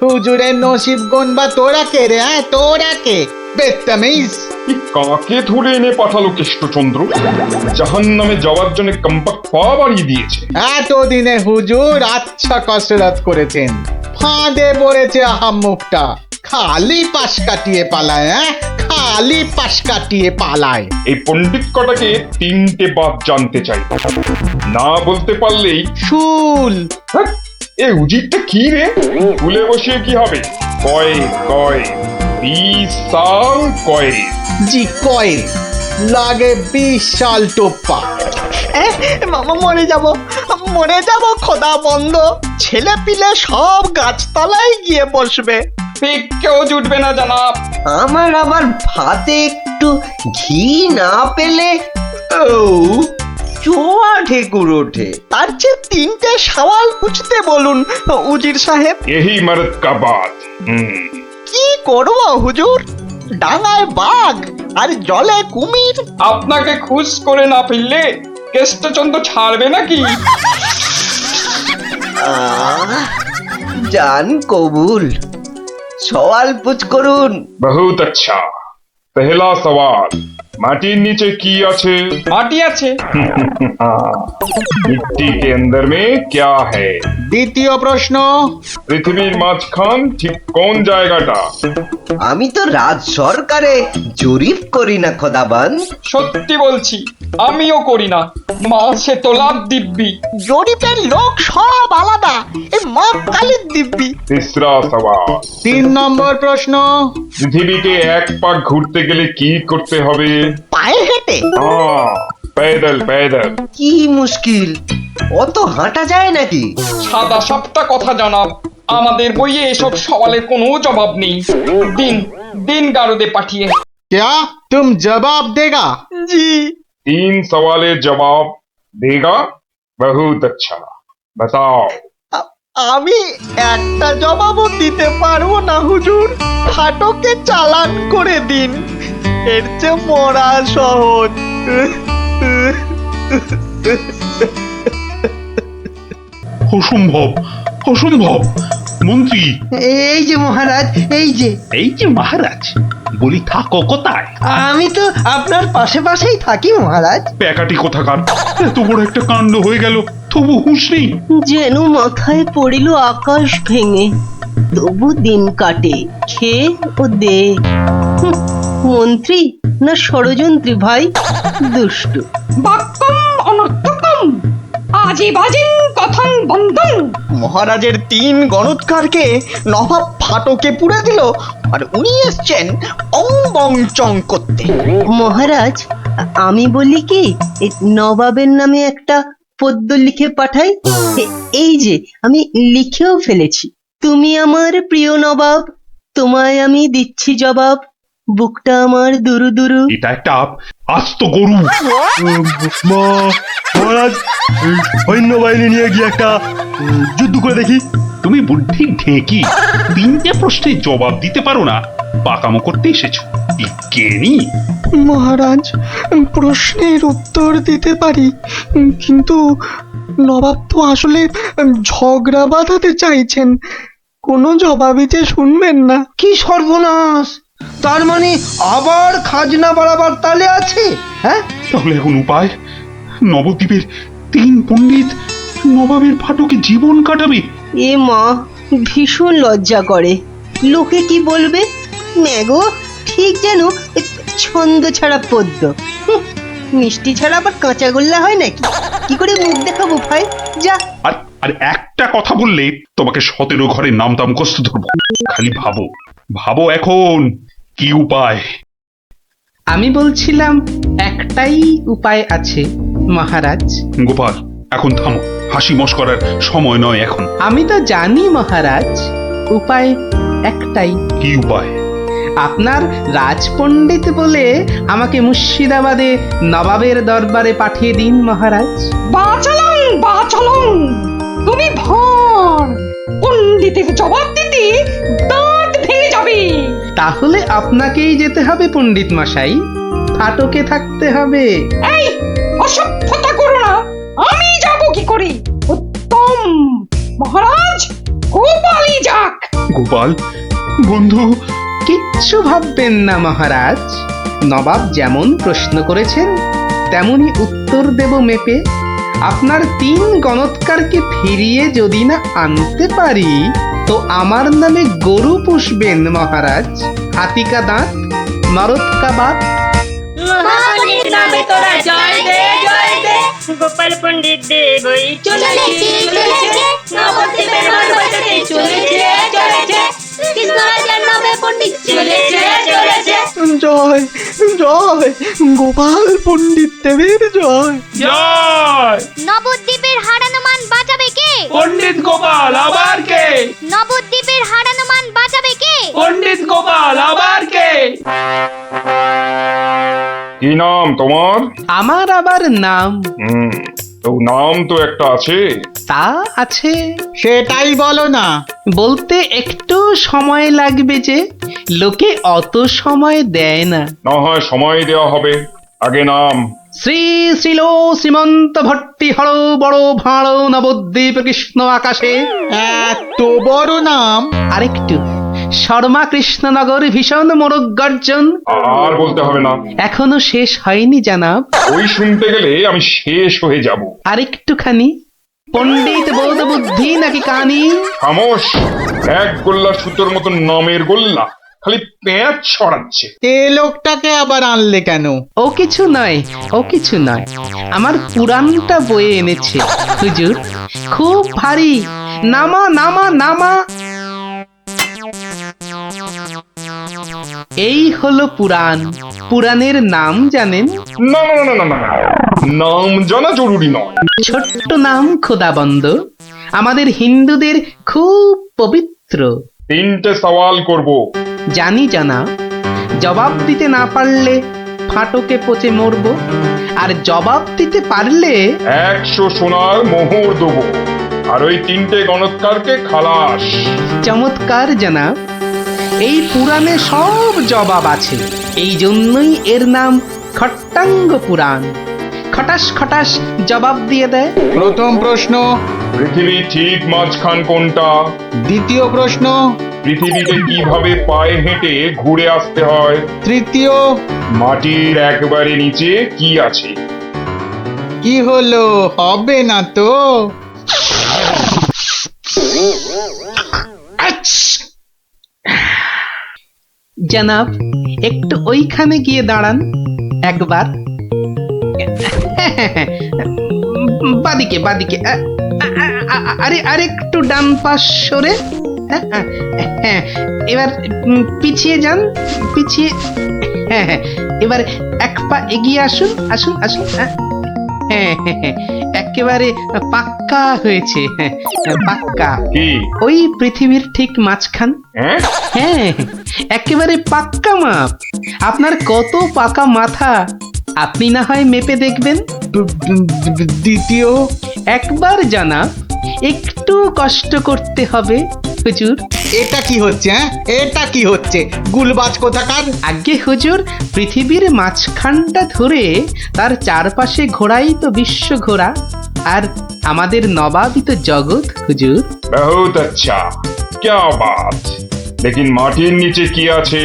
হুজুরের নসিব গনবা তোরা কে রে? তোরা কে? বেত্তামিজ! কাকে ধরে এনে পাঠালো কৃষ্ণচন্দ্র? জাহান্নামে যাওয়ার জন্য কম্পাক পা বাড়িয়ে দিয়েছে। এতদিনে হুজুর আচ্ছা কসরত করেছেন, ফাঁদে পড়েছে আহাম্মুকটা। খালি পাশ কাটিয়ে পালায়, খালি পাশ কাটিয়ে পালায়। এই পণ্ডিত কটাকে তিনটে বাদ জানতে চাই, না বলতে পারলেই শুল। এ উজিরটা কি রে? ভুলে বসিয়ে কি হবে? কয় কয় 20 সাল কয়। জি কয়েল লাগে 20 সাল টোপ্পা। মামা মরে যাব খোদা বন্ধ। ছেলে পিলে সব গাছতলায় গিয়ে বসবে, ঠিক কেউ জুটবে না জনাব। আমার আবার ভাতে একটু ঘি না পেলে চোয়া ঠেকুর ওঠে। তার চেয়ে তিনটে সওয়াল পুছতে বলুন উজির সাহেব। यही मर्द का बात। কি করব হুজুর? ডাঙায় বাঘ আর জলে কুমির। আপনাকে খুশ করে না ফিরলে কেষ্টচন্দ্র ছাড়বে নাকি? জান কবুল, সওয়াল পুছ করুন। बहुत अच्छा। पहला सवाल, माटिर नीचे की আছে? মাটি আছে। मिट्टी के अंदर में क्या है? দ্বিতীয় প্রশ্ন, পৃথিবীর মাঝখান ঠিক কোন জায়গাটা? আমি তো রাজ সরকারে জরিপ করি না খোদাবান। সত্যি বলছি, আমিও করি না। মাসে তোলার দিব্যি। জরিপের লোক সব আলাদা, এই মা কালীর দিব্যি। तीसरा सवाल, 3 নম্বর প্রশ্ন, পৃথিবীকে এক পাক ঘুরতে গেলে কি করতে হবে? পায়ে হেঁটে? হ্যাঁ, पैदल पैदल। কি মুশকিল, অত হাঁটা যায় নাকি? সাদা সাপটা কথা জানাব, আমাদের বইয়ে এসব সওয়ালের কোনো জবাব নেই। দিন গারদে পাঠিয়ে। क्या तुम जवाब देगा? জি। 3 सवालेर जवाब देगा? बहुत अच्छा। बताओ। আমি একটা জবাবও দিতে পারবো না হুজুর। ফাটকে চালান করে দিন, এর চেয়ে মরা সহজ। অসম্ভব, অসম্ভব। মন্ত্রী, এই যে মহারাজ, এই যে মহারাজ, বলি থাকো কোথায়? আমি তো আপনার পাশে পাশেই থাকি মহারাজ। প্যাকাটি কোথাকার, এত বড় একটা কাণ্ড হয়ে গেল, তবু হুঁশ নেই। যেন মাথায় পড়িল আকাশ ভেঙে, তবু দিন কাটে খেয়ে ও দে। মন্ত্রী না ষড়যন্ত্রী ভাই, দুষ্টু। বাক্যম অনর্থকম আজি বাজিন কথং বন্ধন। মহারাজের 3 গণৎকারকে নবাব ফাটকে পুড়ে দিল, আর উনি এসছেন অং বং চং করতে। মহারাজ, আমি বলি কি, এই নবাবের নামে একটা পদ্য লিখে পাঠাই। এই যে আমি লিখেও ফেলেছি। তুমি আমার প্রিয় নবাব, তোমায় আমি দিচ্ছি জবাব, বুকটা আমার দুরু দুরু। এটা একটা আস্ত গরু। মহারাজ, সৈন্যবাহিনী নিয়ে গিয়ে একটা যুদ্ধ করে দেখি। তুমি বুদ্ধি ঢেকি, 3টে প্রশ্নের জবাব দিতে পারো না, পাকামো করতে এসেছো। কেনি মহারাজ, প্রশ্নের উত্তর দিতে পারি, কিন্তু নবাব তো আসলে ঝগড়া বাঁধাতে চাইছেন, কোনো জবাবই যে শুনবেন না। কি সর্বনাশ! তার মানে আবার খাজনা বাড়াবার তালে আছে? হ্যাঁ, তাহলে এখন উপায়? নবদ্বীপের 3 পণ্ডিত নবাবের ফাটকে জীবন কাটাবে। এ মা, ভীষণ লজ্জা করে। লোকে কি বলবে? ম্যাগো, ঠিক যেন ছন্দ ছাড়া পদ্য। মিষ্টি ছাড়া আবার কাঁচা গোল্লা হয় নাকি? কি করে মুখ দেখাবো ভাই? যা। আর আর একটা কথা বললে তোমাকে 17 ঘরে নামটা মুখস্থ ধরবো। খালি ভাবো ভাবো এখন কি উপায়। আমি বলছিলাম একটাই উপায় আছে মহারাজ। গোপাল, এখন থামো, হাসি মস্করার সময় নয় এখন। আমি তো জানি মহারাজ, উপায় একটাই। কি উপায়? আপনার রাজপণ্ডিত বলে আমাকে মুর্শিদাবাদে নবাবের দরবারে পাঠিয়ে দিন মহারাজ। বাঁচালং তুমি ভর পণ্ডিতের জবাব দিতে দাঁত ভেঙে যাবে। তাহলে আপনাকেই যেতে হবে পণ্ডিত মশাই, ফাটকে থাকতে হবে। এই অসভ্যতা করো না, আমি যাব কি করে? উত্তম মহারাজ, গোপালই যাক। গোপাল বন্ধু, কিচ্ছু ভাববেন না মহারাজ, নবাব যেমন প্রশ্ন করেছেন তেমনি উত্তর দেব মেপে। আপনার 3 গণৎকারকে ফিরিয়ে যদি না আনতে পারি তো আমার নামে গরু পুষবেন মহারাজ, হাতিকা দাঁত, মরদকা বাত। মহাপণ্ডিত নামে তোরা জয় দে, গোপাল পণ্ডিত দেবই চলেছে, নবদ্বীপের মান বাঁচাতে চলেছে, কৃষ্ণরাজের নামে পণ্ডিত চলেছে। জয় জয় গোপাল পণ্ডিত দেবের জয়। জয়! নবদ্বীপের হারানো মান বাঁচাবে কে? পণ্ডিত গোপাল আবার কে? নবদ্বীপের হারানো মান বাঁচাবে কে? পণ্ডিত গোপাল আবার কে? কি নাম তোমার? আমার আবার নাম? তো নাম তো একটা আছে। তা আছে, সেটাই বলো না। বলতে একটু সময় লাগবে যে, লোকে অত সময় দেয় না। না হয় সময় দেওয়া হবে, আগে নাম। শ্রী শ্রীল শ্রীমন্ত ভট্টি হর বড় ভাঁড় নবদ্বীপ কৃষ্ণ আকাশে। এত বড় নাম? আরেকটু, শর্মা কৃষ্ণনগর ভীষণ মোরগ গর্জন। আর বলতে হবে না, এখনো শেষ হয়নি জানাব। ওই শুনতে গেলে আমি শেষ হয়ে যাব। আরেকটুখানি, পণ্ডিত বোধ বুদ্ধি নাকি কানি? খামোশ, এক গোল্লা সুতোর মতো নামের গোল্লা, খালি পেঁচ ছড়াচ্ছে। এ লোকটাকে আবার আনলে কেন? ও কিছু নয়, ও কিছু নয়, আমার পুরাণটা বয়ে এনেছে হুজুর, খুব ভারী। নামা নামা নামা। এই হলো পুরাণ। পুরাণের নাম জানেন? না না না না না, নাম জানা জরুরি নয়। ছোট্ট নাম খোদাবন্দ, আমাদের হিন্দুদের খুব পবিত্র। 3টে সওয়াল করব। জানি জানা, জবাব দিতে না পারলে ফাটকে পচে মরবো, আর জবাব দিতে পারলে 100 সোনার মোহর দেবো, আর ওই 3টে গণৎকারকে খালাস। চমৎকার জানা, এই পুরাণে সব জবাব আছে, এই জন্যই এর নাম খট্টাঙ্গ পুরাণ। খটাস খটাস জবাব দিয়ে দেয়। প্রথম প্রশ্ন, পৃথিবী ঠিক মাঝখান কোনটা? দ্বিতীয় প্রশ্ন, পৃথিবীকে কিভাবে পায়ে হেঁটে ঘুরে আসতে হয়? তৃতীয়, মাটির একবারে নিচে কি আছে? কি হলো, হবে না তো? জানাব, একটু ওইখানে গিয়ে দাঁড়ান একবার। বাদিকে বাদিকে, আরে আরেকটু ডান পাশ সরে। এবার পিছিয়ে যান, পিছিয়ে। এবার এক পা এগিয়ে আসুন, আসুন আসুন। একেবারে পাক্কা হয়েছে, পাক্কা। ওই পৃথিবীর ঠিক মাঝখান। হ্যাঁ, একেবারে পাক্কা মাপ। আপনার কত পাকা মাথা, আপনি না হয় মেপে দেখবেন। দ্বিতীয়, একবার জানা, একটু কষ্ট করতে হবে হুজুর। এটা কি হচ্ছে? এটা কি হচ্ছে? গুলবাজ কোথাকার। আগে হুজুর, পৃথিবীর মাঝখানটা ধরে তার চারপাশে ঘোরাই তো বিশ্ব ঘোরা, আর আমাদের নবাবই তো জগৎ হুজুর। বহুত আচ্ছা, क्या बात। लेकिन মাটির নিচে কি আছে?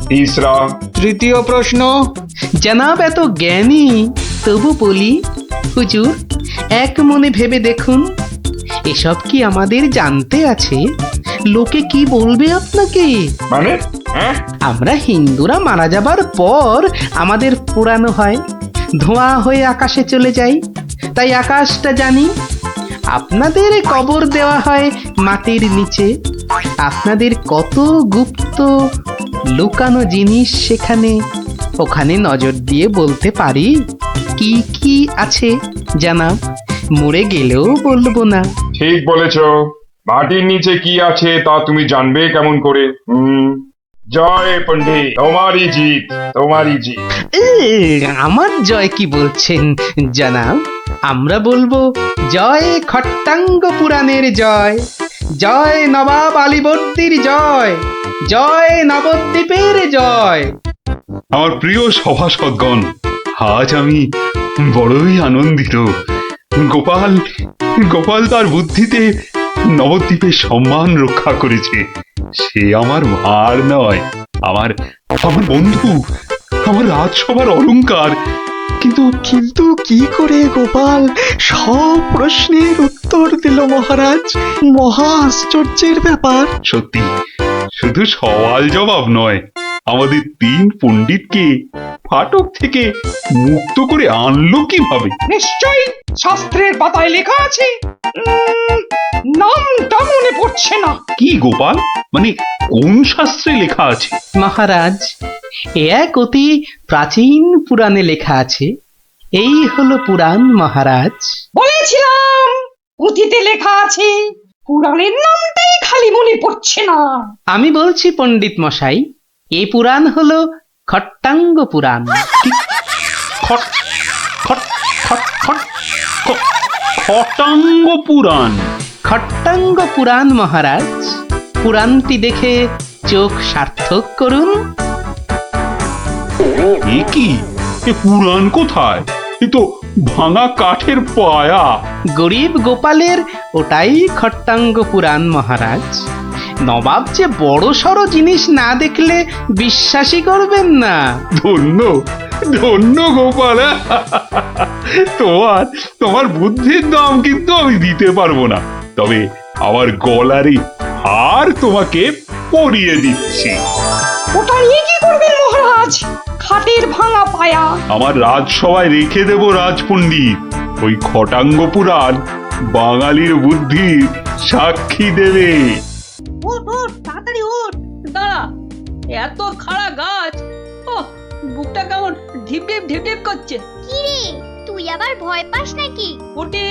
তিসরা। তৃতীয় প্রশ্ন, জানাব এত জ্ঞানী, তবু বলি হুজুর, এক মনে ভেবে দেখুন, এসব কি আমাদের জানতে আছে? লোকে কি বলবে আপনাকে? মানে আমরা হিন্দুরা মারা যাবার পর আমাদের পোড়ানো হয়, ধোঁয়া হয়ে আকাশে চলে যাই, তাই আকাশটা জানি। আপনাদের কবর দেওয়া হয় মাটির নিচে, আপনাদের কত গুপ্ত লুকানো জিনিস সেখানে, ওখানে নজর দিয়ে বলতে পারি কি কি আছে জানাব, মরে গেলেও বলবো না। ঠিক বলেছ। মাটির নিচে কি আছে তা তুমি জানবে কেমন করে? জয় পণ্ডিত, তোমারই জিত, তোমারই জিত। আমার জয় কি বলছেন জানাব? আমরা বলবো জয় খট্টাঙ্গ পুরাণের জয়, জয় নবাব আলীবর্দীর জয়, জয় নবদ্বীপের জয়। আমার প্রিয় সভাসদগণ, আজ আমি বড়ই আনন্দিত। গোপাল গোপাল তার বুদ্ধিতে নবদ্বীপের সম্মান রক্ষা করেছে। সে আমার ভার নয়, আমার আমার বন্ধু, আমার রাজসভার অলংকার। কিন্তু কিন্তু কি করে গোপাল সব প্রশ্নের উত্তর দিল মহারাজ? মহা আশ্চর্যের ব্যাপার। সত্যি, শুধু সওয়াল জবাব নয়, আমাদের 3 পণ্ডিতকে ফাটক থেকে মুক্ত করে আনলো কিভাবে? নিশ্চয়ই শাস্ত্রের পাতায় লেখা আছে, নামটা মনে পড়ছে না। কি গোপাল, মানে কোন শাস্ত্রে লেখা আছে? মহারাজ, এ এক অতি প্রাচীন পুরাণে লেখা আছে। এই হলো পুরাণ মহারাজ। বলেছিলাম পুঁথিতে লেখা আছে, পুরাণের নামটাই খালি মনে পড়ছে না। আমি বলছি পণ্ডিত মশাই, এই পুরাণ হলো খট্টাঙ্গ পুরাণ। খটাঙ্গ পুরাণ? খট্টাঙ্গ পুরাণ মহারাজ। পুরাণটি দেখে চোখ সার্থক করুন। এ কি, এ পুরাণ কোথায়? এ তো ভাঙা কাঠের পায়া। গরিব গোপালের ওটাই খট্টাঙ্গ পুরাণ মহারাজ। নবাব যে বড় সড়ো জিনিস না দেখলে বিশ্বাসই করবেন না। ধন্য ধন্য গোপাল। তোমার তোমার বুদ্ধির দাম কিন্তু আমি দিতে পারবো না, তবে আমার গলারই হার তোমাকে পরিয়ে দিচ্ছি। ওটা নিয়ে কি করবেন মহারাজ? খাটের ভাঙা পায়া আমার রাজসভায় রেখে দেব রাজপণ্ডিত। ওই খটাঙ্গ পুরাণ বাঙালির বুদ্ধির সাক্ষী দেবে। ওঠ ওঠ, তাড়াতাড়ি ওঠ। দাঁড়া, এত খাড়া গাছ, ও বুকটা কেমন ঢিপ ঢিপ ঢিপ ঢিপ করছে। কি রে, তুই আবার ভয় পাস নাকি? উঠি,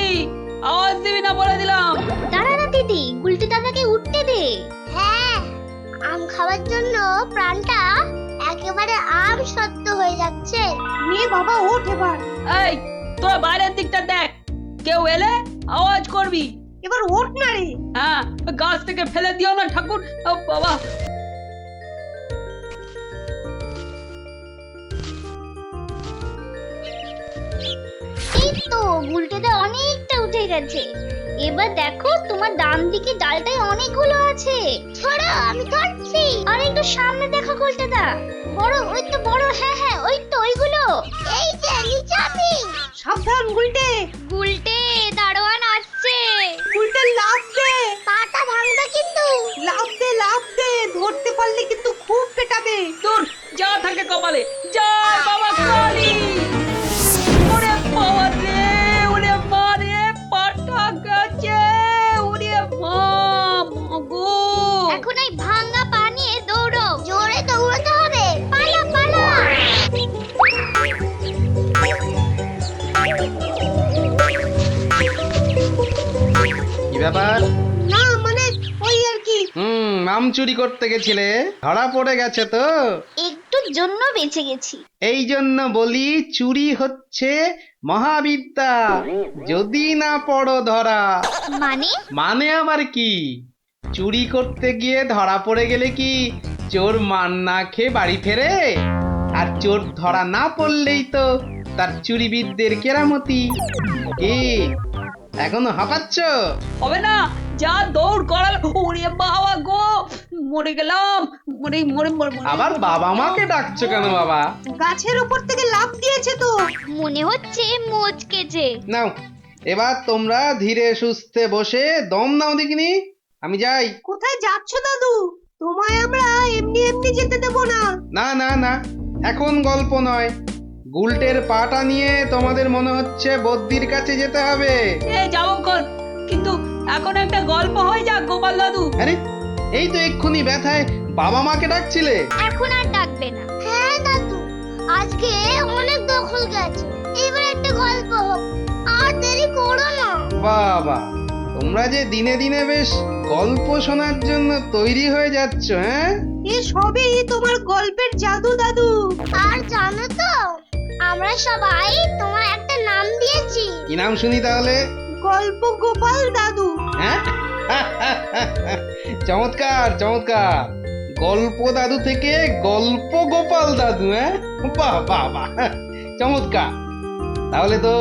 আওয়াজ দিবি না বলে দিলাম। দাঁড়া না দিদি, গুলটি দাদাকে উঠতে দে। হ্যাঁ, আম খাওয়ার জন্য প্রাণটা একেবারে আম সত্য হয়ে যাচ্ছে। মেয়ে বাবা ওঠ এবার। এই, তোরা বাইরের দিকটা দেখ, কেউ এলে আওয়াজ করবি। এবার ওঠ না রে। হ্যাঁ, গাছ থেকে ফেলে দিও না ঠাকুর। ও বাবা, এই তো গুলটেটা অনেকটা উঠে গেছে। এবার দেখো, তোমার ডান দিকে ডালটায় অনেকগুলো আছে। ছড়া, আমি ধরছি। আর একটু সামনে দেখো গুলটেটা, বড়, ওই তো বড়। হ্যাঁ হ্যাঁ, ওই তো ওইগুলো। এই যে নিচে আমি। সাবধান গুলটে। গুলটে, দারোয়ান আসছে। গুলটে লাফ দে। পাটা ভাঙবে কিন্তু। লাফ দে লাফ দে, ধরতে পারলে কিন্তু খুব পেটাবে। দূর যা থাকে কপালে। জয় বাবা কালী। ওরে বাবা রে, ওরে মা রে, পাটা গেছে। ওরে মা, মাগো। এখন এই ভাঙা পা নিয়ে দৌড়ো। জোরে দৌড়াতে হবে। পালা পালা। কি ব্যাপার? না মানে ওই আর কি। আম চুরি করতে গেছিলে, ধরা পড়ে গেছে তো? একটুর জন্য বেঁচে গেছি। এই জন্য বলি, চুরি হচ্ছে মহাবিদ্যা, যদি না পড়ো ধরা। মানে? মানে আবার কি? চুরি করতে গিয়ে ধরা পড়ে গেলে কি চোর মান না খেয়ে বাড়ি ফেরে? আর চোর ধরা না পড়লেই তো তার চুরিবিদদের কেরামতি। কি এখনো হাঁপাচ্ছ? হবে না, যা দৌড় করাল। ওরে বাবা গো, মরে গেলাম। মরে মরে মরে। আবার বাবা মাকে ডাকছো কেন বাবা? গাছের উপর থেকে লাফ দিয়েছে তো, মনে হচ্ছে মোচকেছে। নাও, এবার তোমরা ধীরে সুস্থে বসে দম নাও দেখিনি। আমি যাই। কোথায় যাচ্ছ দাদু? তোমায় আমরা এমনি এমনি যেতে দেব না। না না না, এখন গল্প নয়, গুলটের পাটা নিয়ে তোমাদের মনে হচ্ছে বদ্যির কাছে যেতে হবে। এ যাবক্ষণ, কিন্তু এখন একটা গল্প হয়ে যাক গোপাল দাদু। আরে এই তো এক্ষুনি ব্যথায় বাবা মাকে ডাকছিলে। এখন আর ডাকবে না। হ্যাঁ দাদু, আজকে অনেক দখল গেছে, এবার একটা গল্প হোক, আর দেরি করো না। বাবা, তোমরা যে দিনে দিনে বেশ গল্প শোনার জন্য তৈরি হয়ে যাচ্ছ। হ্যাঁ, এ সবই তোমার গল্পের জাদু দাদু। আর জানো তো, আমরা সবাই তোমার একটা নাম দিয়েছি। কি নাম শুনি তাহলে? গল্প গোপাল দাদু। হ্যাঁ, চমৎকার চমৎকার। গল্প দাদু থেকে গল্প গোপাল দাদু। হ্যাঁ, বাহ বাহ বাহ, চমৎকার। তাহলে তো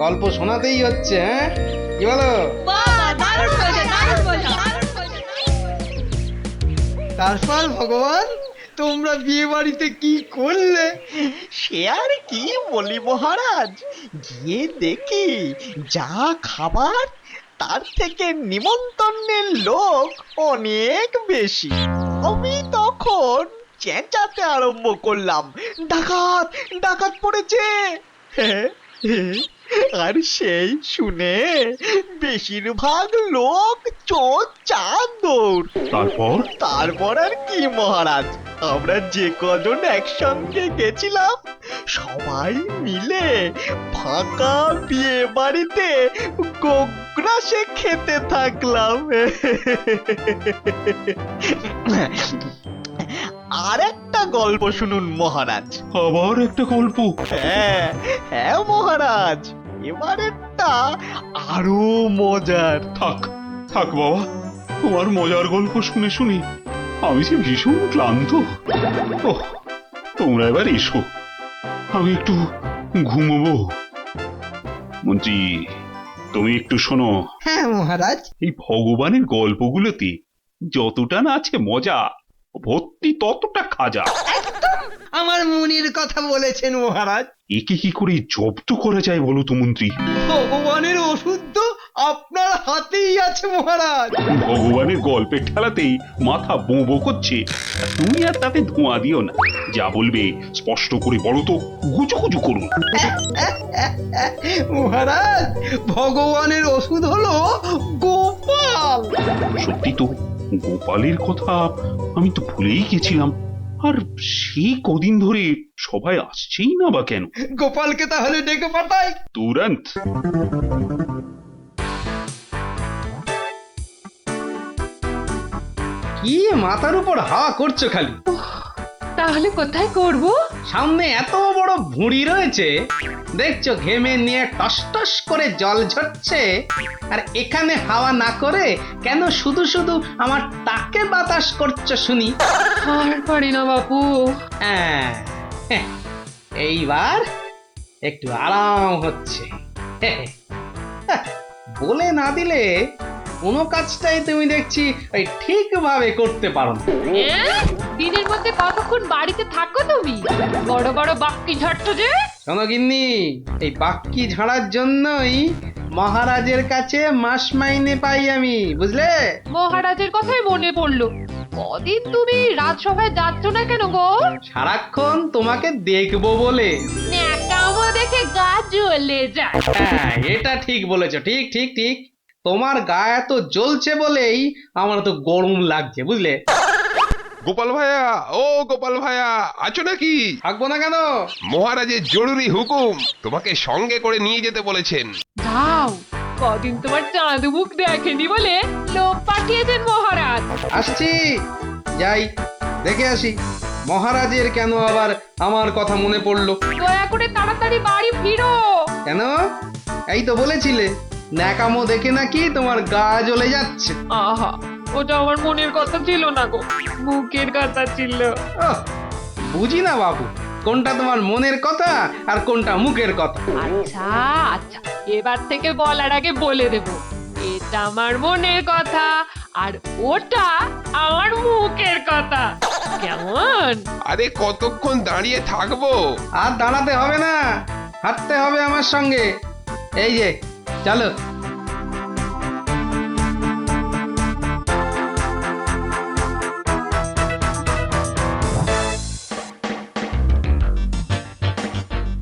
গল্প শোনাতেই হচ্ছে। হ্যাঁ, কি বলো? তারপর ভগবান, তোমরা বিয়ে বাড়িতে কি করলে? সে আর কি বলি মহারাজ, গিয়ে দেখি যা খাবার তার থেকে নিমন্ত্রণের লোক অনেক বেশি। আমি তখন চেঁচাতে আরম্ভ করলাম, ডাকাত ডাকাত পড়েছে। আর সেই শুনে বেশিরভাগ লোক চোর চাঁদর। তারপর আর কি মহারাজ, আমরা যে কজন একসঙ্গে গেছিলাম সবাই মিলে ফাঁকা বিয়ে বাড়িতে গোগ্রাসে খেতে থাকলাম। আর একটা গল্প শুনুন মহারাজ। আবার একটা গল্প? হ্যাঁ হ্যাঁ মহারাজ, এবারেরটা আরো মজার। থাক থাক বাবা, তোমার মজার গল্প শুনে শুনে আমি যে ভীষণ ক্লান্ত। ওহ, তোমরা এবার এসো, আমি একটু ঘুমোবো। মন্ত্রী, তুমি একটু শোনো। হ্যাঁ মহারাজ। এই ভগবানের গল্পগুলোতে যতটা না আছে মজা, ভর্তি ততটা খাজা। আমার মনের কথা বলেছেন মহারাজ। একে কি করে জব্দ করা যায় বলো তো মন্ত্রী? ভগবানের ওষুধ তো আপনার হাতেই আছে মহারাজ। ভগবানের গল্পের ঠেলাতেই মাথা বো বো করছে, আর তুমি আর তাতে ধোঁয়া দিও না। যা বলবে স্পষ্ট করে বলো তো, গুজু গুজু করুন। মহারাজ, ভগবানের ওষুধ হলো গোপাল। সত্যি তো, গোপালের কথা আমি তো ভুলেই গেছিলাম। আর সেই কদিন ধরে সবাই আসছেই না বা কেন? গোপালকে তাহলে ডেকে পাঠাই তুরন্ত। কি মাথার উপর হাওয়া করছো খালি? তাহলে কোথায় করব? সামনে এত বড় ভুঁড়ি রয়েছে, দেখছো ঘেমে নিয়ে টস টস করে জল ঝরছে, আর এখানে হাওয়া না করে কেন শুধু শুধু আমার টাকে বাতাস করছো শুনি? আর পারি না বাপু। হ্যাঁ, এইবার একটু আরাম হচ্ছে। বলে না দিলে কোনো কাজটাই তুমি দেখছি ওই ঠিকভাবে করতে পারো না। দিনের মধ্যে কতক্ষণ বাড়িতে থাকো তুমি? বড় বড় বাক্কি ঝাড়ছো যে। শোনো গিন্নি, এই বাক্কি ঝাড়ার জন্যই মহারাজের কাছে মাস মাইনে পাই আমি, বুঝলে? মহারাজের কথাই মনে পড়লো, কদিন তুমি রাজসভায় যাচ্ছ না কেন গো? সারাক্ষণ তোমাকে দেখবো বলে। ন্যাকামো দেখে গা জ্বলে যায়। হ্যাঁ, এটা ঠিক বলেছো, ঠিক ঠিক ঠিক। তোমার গা এত জ্বলছে বলেই আমার তো গরম লাগছে, বুঝলে? গোপাল ভাইয়া, ও গোপাল ভাইয়া, আছো নাকি? থাকবো না কেন? মহারাজের জরুরি হুকুম, তোমাকে সঙ্গে করে নিয়ে যেতে বলেছেন। যাও, কদিন তোমার চাঁদু মুখ দেখেনি বলে লোক পাঠিয়েছেন মহারাজ। আসছি, যাই দেখে আসি মহারাজের কেন আবার আমার কথা মনে পড়লো। দয়া করে তাড়াতাড়ি বাড়ি ফিরো। কেন? এই তো বলেছিলে ন্যাকামো দেখে নাকি তোমার গা জ্বলে যাচ্ছে। আহা, ওটা আমার মনের কথা ছিল না গো, মুখের কথা ছিল। বুঝি না বাবু, কোনটা তোমার মনের কথা আর কোনটা মুখের কথা। আচ্ছা আচ্ছা, এবার থেকে বলার আগে বলে দেব, এটা আমার মনের কথা আর ওটা আমার মুখের কথা। কেমন? আরে কতক্ষণ দাঁড়িয়ে থাকবো? আর দাঁড়াতে হবে না, হাঁটতে হবে আমার সঙ্গে। এই যে চলো।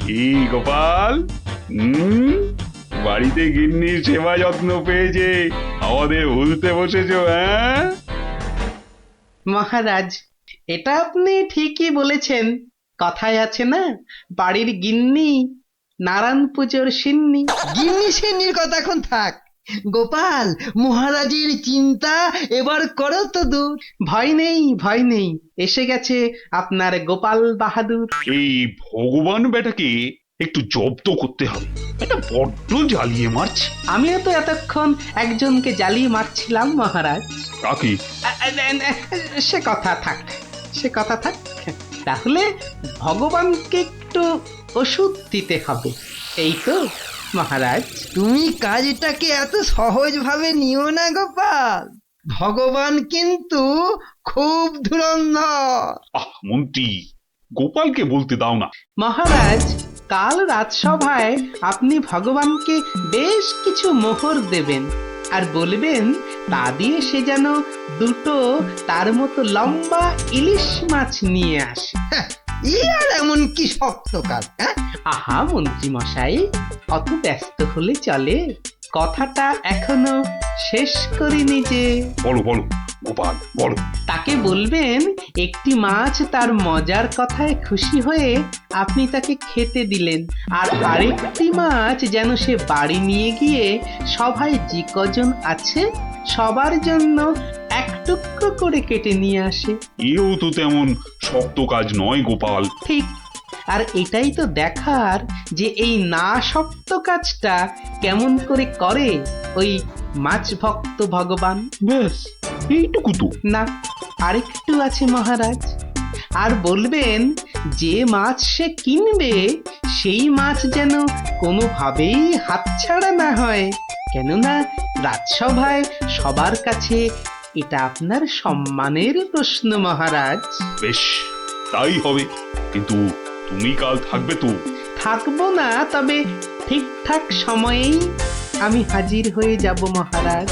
কি গোপাল, বাড়িতে গিন্নির সেবা যত্ন পেয়েছে আমাদের ভুলতে বসেছো? হ্যাঁ মহারাজ, এটা আপনি ঠিকই বলেছেন। কথায় আছে না, বাড়ির গিন্নি নারায়ণ পুজোর সিন্নি। গিন্নি সেনির কথা এখন থাক। গোপাল, মহারাজের চিন্তা এবার করো তো দূর। ভয় নেই, ভয় নেই, এসে গেছে আপনার গোপাল বাহাদুর। এই ভগবান বেটাকে একটু জব্দ করতে হবে, এটা বড্ড জ্বালিয়ে মারছে। আমিও তো এতক্ষণ একজনকে জ্বালিয়ে মারছিলাম মহারাজ। কাকে? সে কথা থাক, সে কথা থাক। তাহলে ভগবানকে একটু ওষুধ দিতে হবে, এই তো মহারাজ। তুমি কাজটাকে এত সহজভাবে নিও না গোপাল, ভগবান কিন্তু খুব ধুরন্ধর। মন্ত্রী, গোপালকে বলতে দাও না। মহারাজ, কাল রাজসভায় আপনি ভগবানকে বেশ কিছু মোহর দেবেন আর বলবেন তা দিয়ে সে যেন দুটো তার মতো লম্বা ইলিশ মাছ নিয়ে আসে। আর এমন কি শক্ত কাজ? আহা মন্ত্রী মশাই, অত ব্যস্ত হলে চলে? কথাটা এখনো শেষ করিনি যে। বলো বলো গোপাল, বলো। তাকে বলবেন একটি মাছ তার মজার কথায় খুশি হয়ে আপনি তাকে খেতে দিলেন, আর আরেকটি মাছ যেন সে বাড়ি নিয়ে গিয়ে সবাই যে কজন আছে সবার জন্য এক টুকরো করে কেটে নিয়ে আসে। এও তো তেমন শক্ত কাজ নয় গোপাল। ঠিক, আর এটাই তো দেখার যে এই না শক্ত কাজটা কেমন করে করে ওই মাছ ভক্ত ভগবান। ব্যাস এইটুকু তো? না, আরেকটু আছে মহারাজ। আর বলবেন যে মাছ সে কিনবে সেই মাছ যেন কোনোভাবেই হাতছাড়া না হয়, কেননা রাজসভায় সবার কাছে এটা আপনার সম্মানের প্রশ্ন মহারাজ। বেশ, তাই হবে, কিন্তু তুমি কাল থাকবে তো? থাকবো না, তবে ঠিকঠাক সময়েই আমি হাজির হয়ে যাব মহারাজ।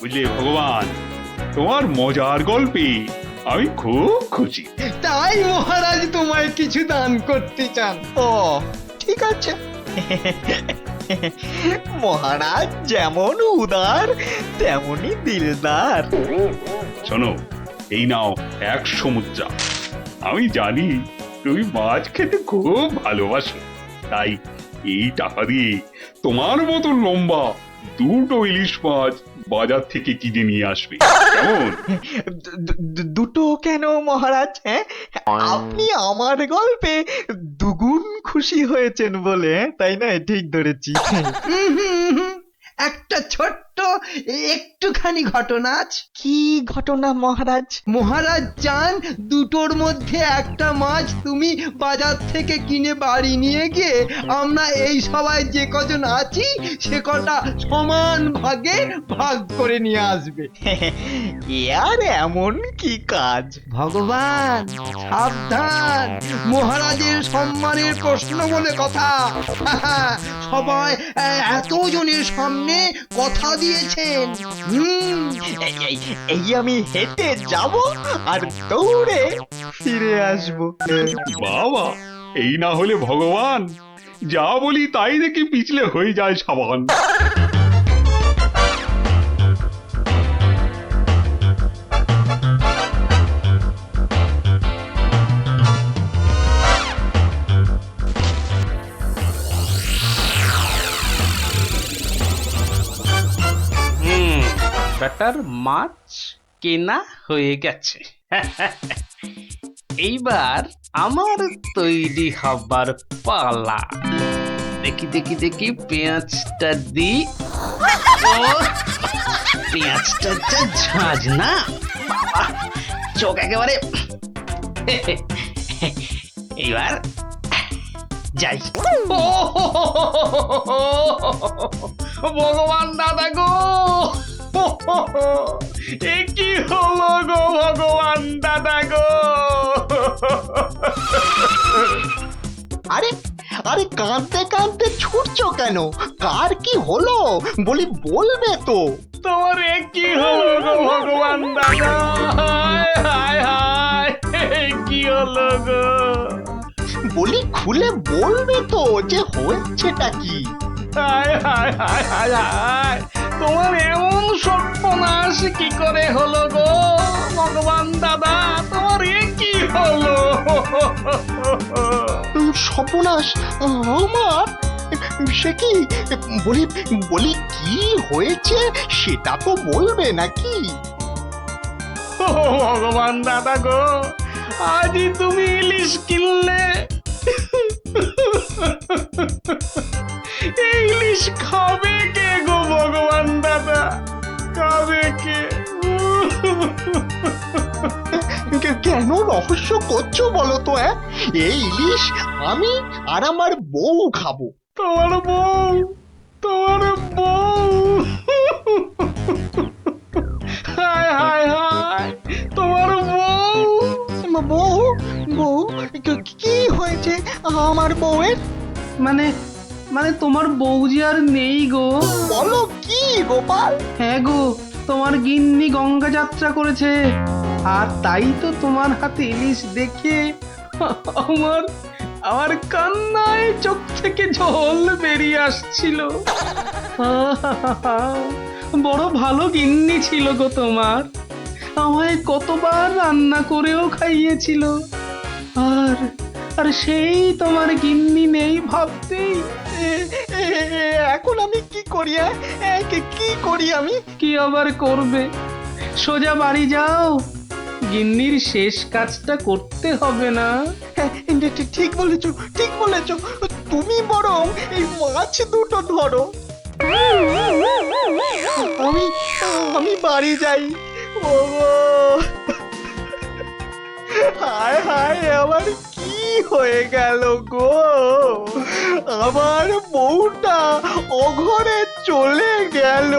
বুঝলে ভগবান, তোমার মজার গল্পে আমি খুব খুশি। তাই মহারাজ তোমায় কিছু দান করতে চান? ও ঠিক আছে। মহারাজ যেমন উদার তেমনি দিলদার। শোনো, এই নাও 100 মুদ্রা। আমি জানি তুমি মাছ খেতে খুব ভালোবাসো, তাই এই টাকা দিয়ে তোমার মতো লম্বা দুটো ইলিশ মাছ বাজার থেকে কিনে নিয়ে আসবে, কেমন? দুটো কেন মহারাজ? হ্যাঁ, আপনি আমার গল্পে দুগুণ খুশি হয়েছেন বলে, তাই না? ঠিক ধরেছি। একটা ছোট্ট একটুখানি ঘটনা আছে। কি ঘটনা মহারাজ? মহারাজ চান দুটোর মধ্যে একটা মাছ তুমি বাজার থেকে কিনে বাড়ি নিয়ে গিয়ে আমরা এই সবাই যে কজন আছি সে কটা সমান ভাগে ভাগ করে নিয়ে আসবে। আর এমন কি কাজ? ভগবান সাবধান, মহারাজের সম্মানের প্রশ্ন বলে কথা। সবাই এতজনের সামনে কথা দিয়েছেন। এই আমি হেঁটে যাব আর দৌড়ে ফিরে আসবো। বাবা, এই না হলে ভগবান, যা বলি তাই দেখি পিছলে হয়ে যায় সাবান। বেটার মাছ কেনা হয়ে গেছে। এইবার আমার তৈরি হবার পালা। দেখি দেখি দেখি পেঁয়াজটা দি। পেঁয়াজটা যা ঝাঁজ না, চোখ একেবারে। এইবার যাই। ভগবান দাদা গো, এ কি হলো গো ভগবান দাদা গো? আরে আরে, কাঁদতে কাঁদতে ছুটছো কেন? কার কি হলো বলি, বলবে তো? তোমার এ কি হলো গো ভগবান দাদা? খুলে বলবে তো যে হয়েছেটা কি? হায় হায় হায় হায় হায়, তোমার এমন সর্বনাশ কি করে হলো গো ভগবান দাদা, তোমার এ কি হলো? সর্বনাশ আমার? সে কি? বলি বলি কি হয়েছে সেটা তো বলবে নাকি? ও ভগবান দাদা গো, আজই তুমি ইলিশ কিনলে, এই ইলিশ খাবে কে গো ভগবান দাদা, খাবে কে? কেন রহস্য করছো বলো তো? এই ইলিশ আমি আর আমার বউ খাবো। তোমার বউ? তোমার বউ? হায় হায় হায়, তোমার বউ? বউ? বউ কি হয়েছে আমার বউয়ের? মানে মানে তোমার বউ যে আর নেই গো। বলো কি গোপাল? হ্যাঁ গো, তোমার গিন্নি গঙ্গা যাত্রা করেছে, আর তাই তো তোমার হাতে ইলিশ দেখে আমার আমার কান্নায় চোখ থেকে জল বেরিয়ে আসছিল। বড় ভালো গিন্নি ছিল গো তোমার, আমায় কতবার রান্না করেও খাইয়েছিল। আর আর সেই তোমার গিন্নি নেই ভাবতেই এখন আমি কি করি? কি করি আমি? কি আবার করবে, সোজা বাড়ি যাও, গিন্নির শেষ কাজটা করতে হবে না? ঠিক বলেছো, ঠিক বলেছো। তুমি বরং এই মাছ দুটো ধরো, আমি আমি বাড়ি যাই। ওগো হায় হায়, আমার কি হয়ে গেল গো? আমার বউটা অঘরে চলে গেল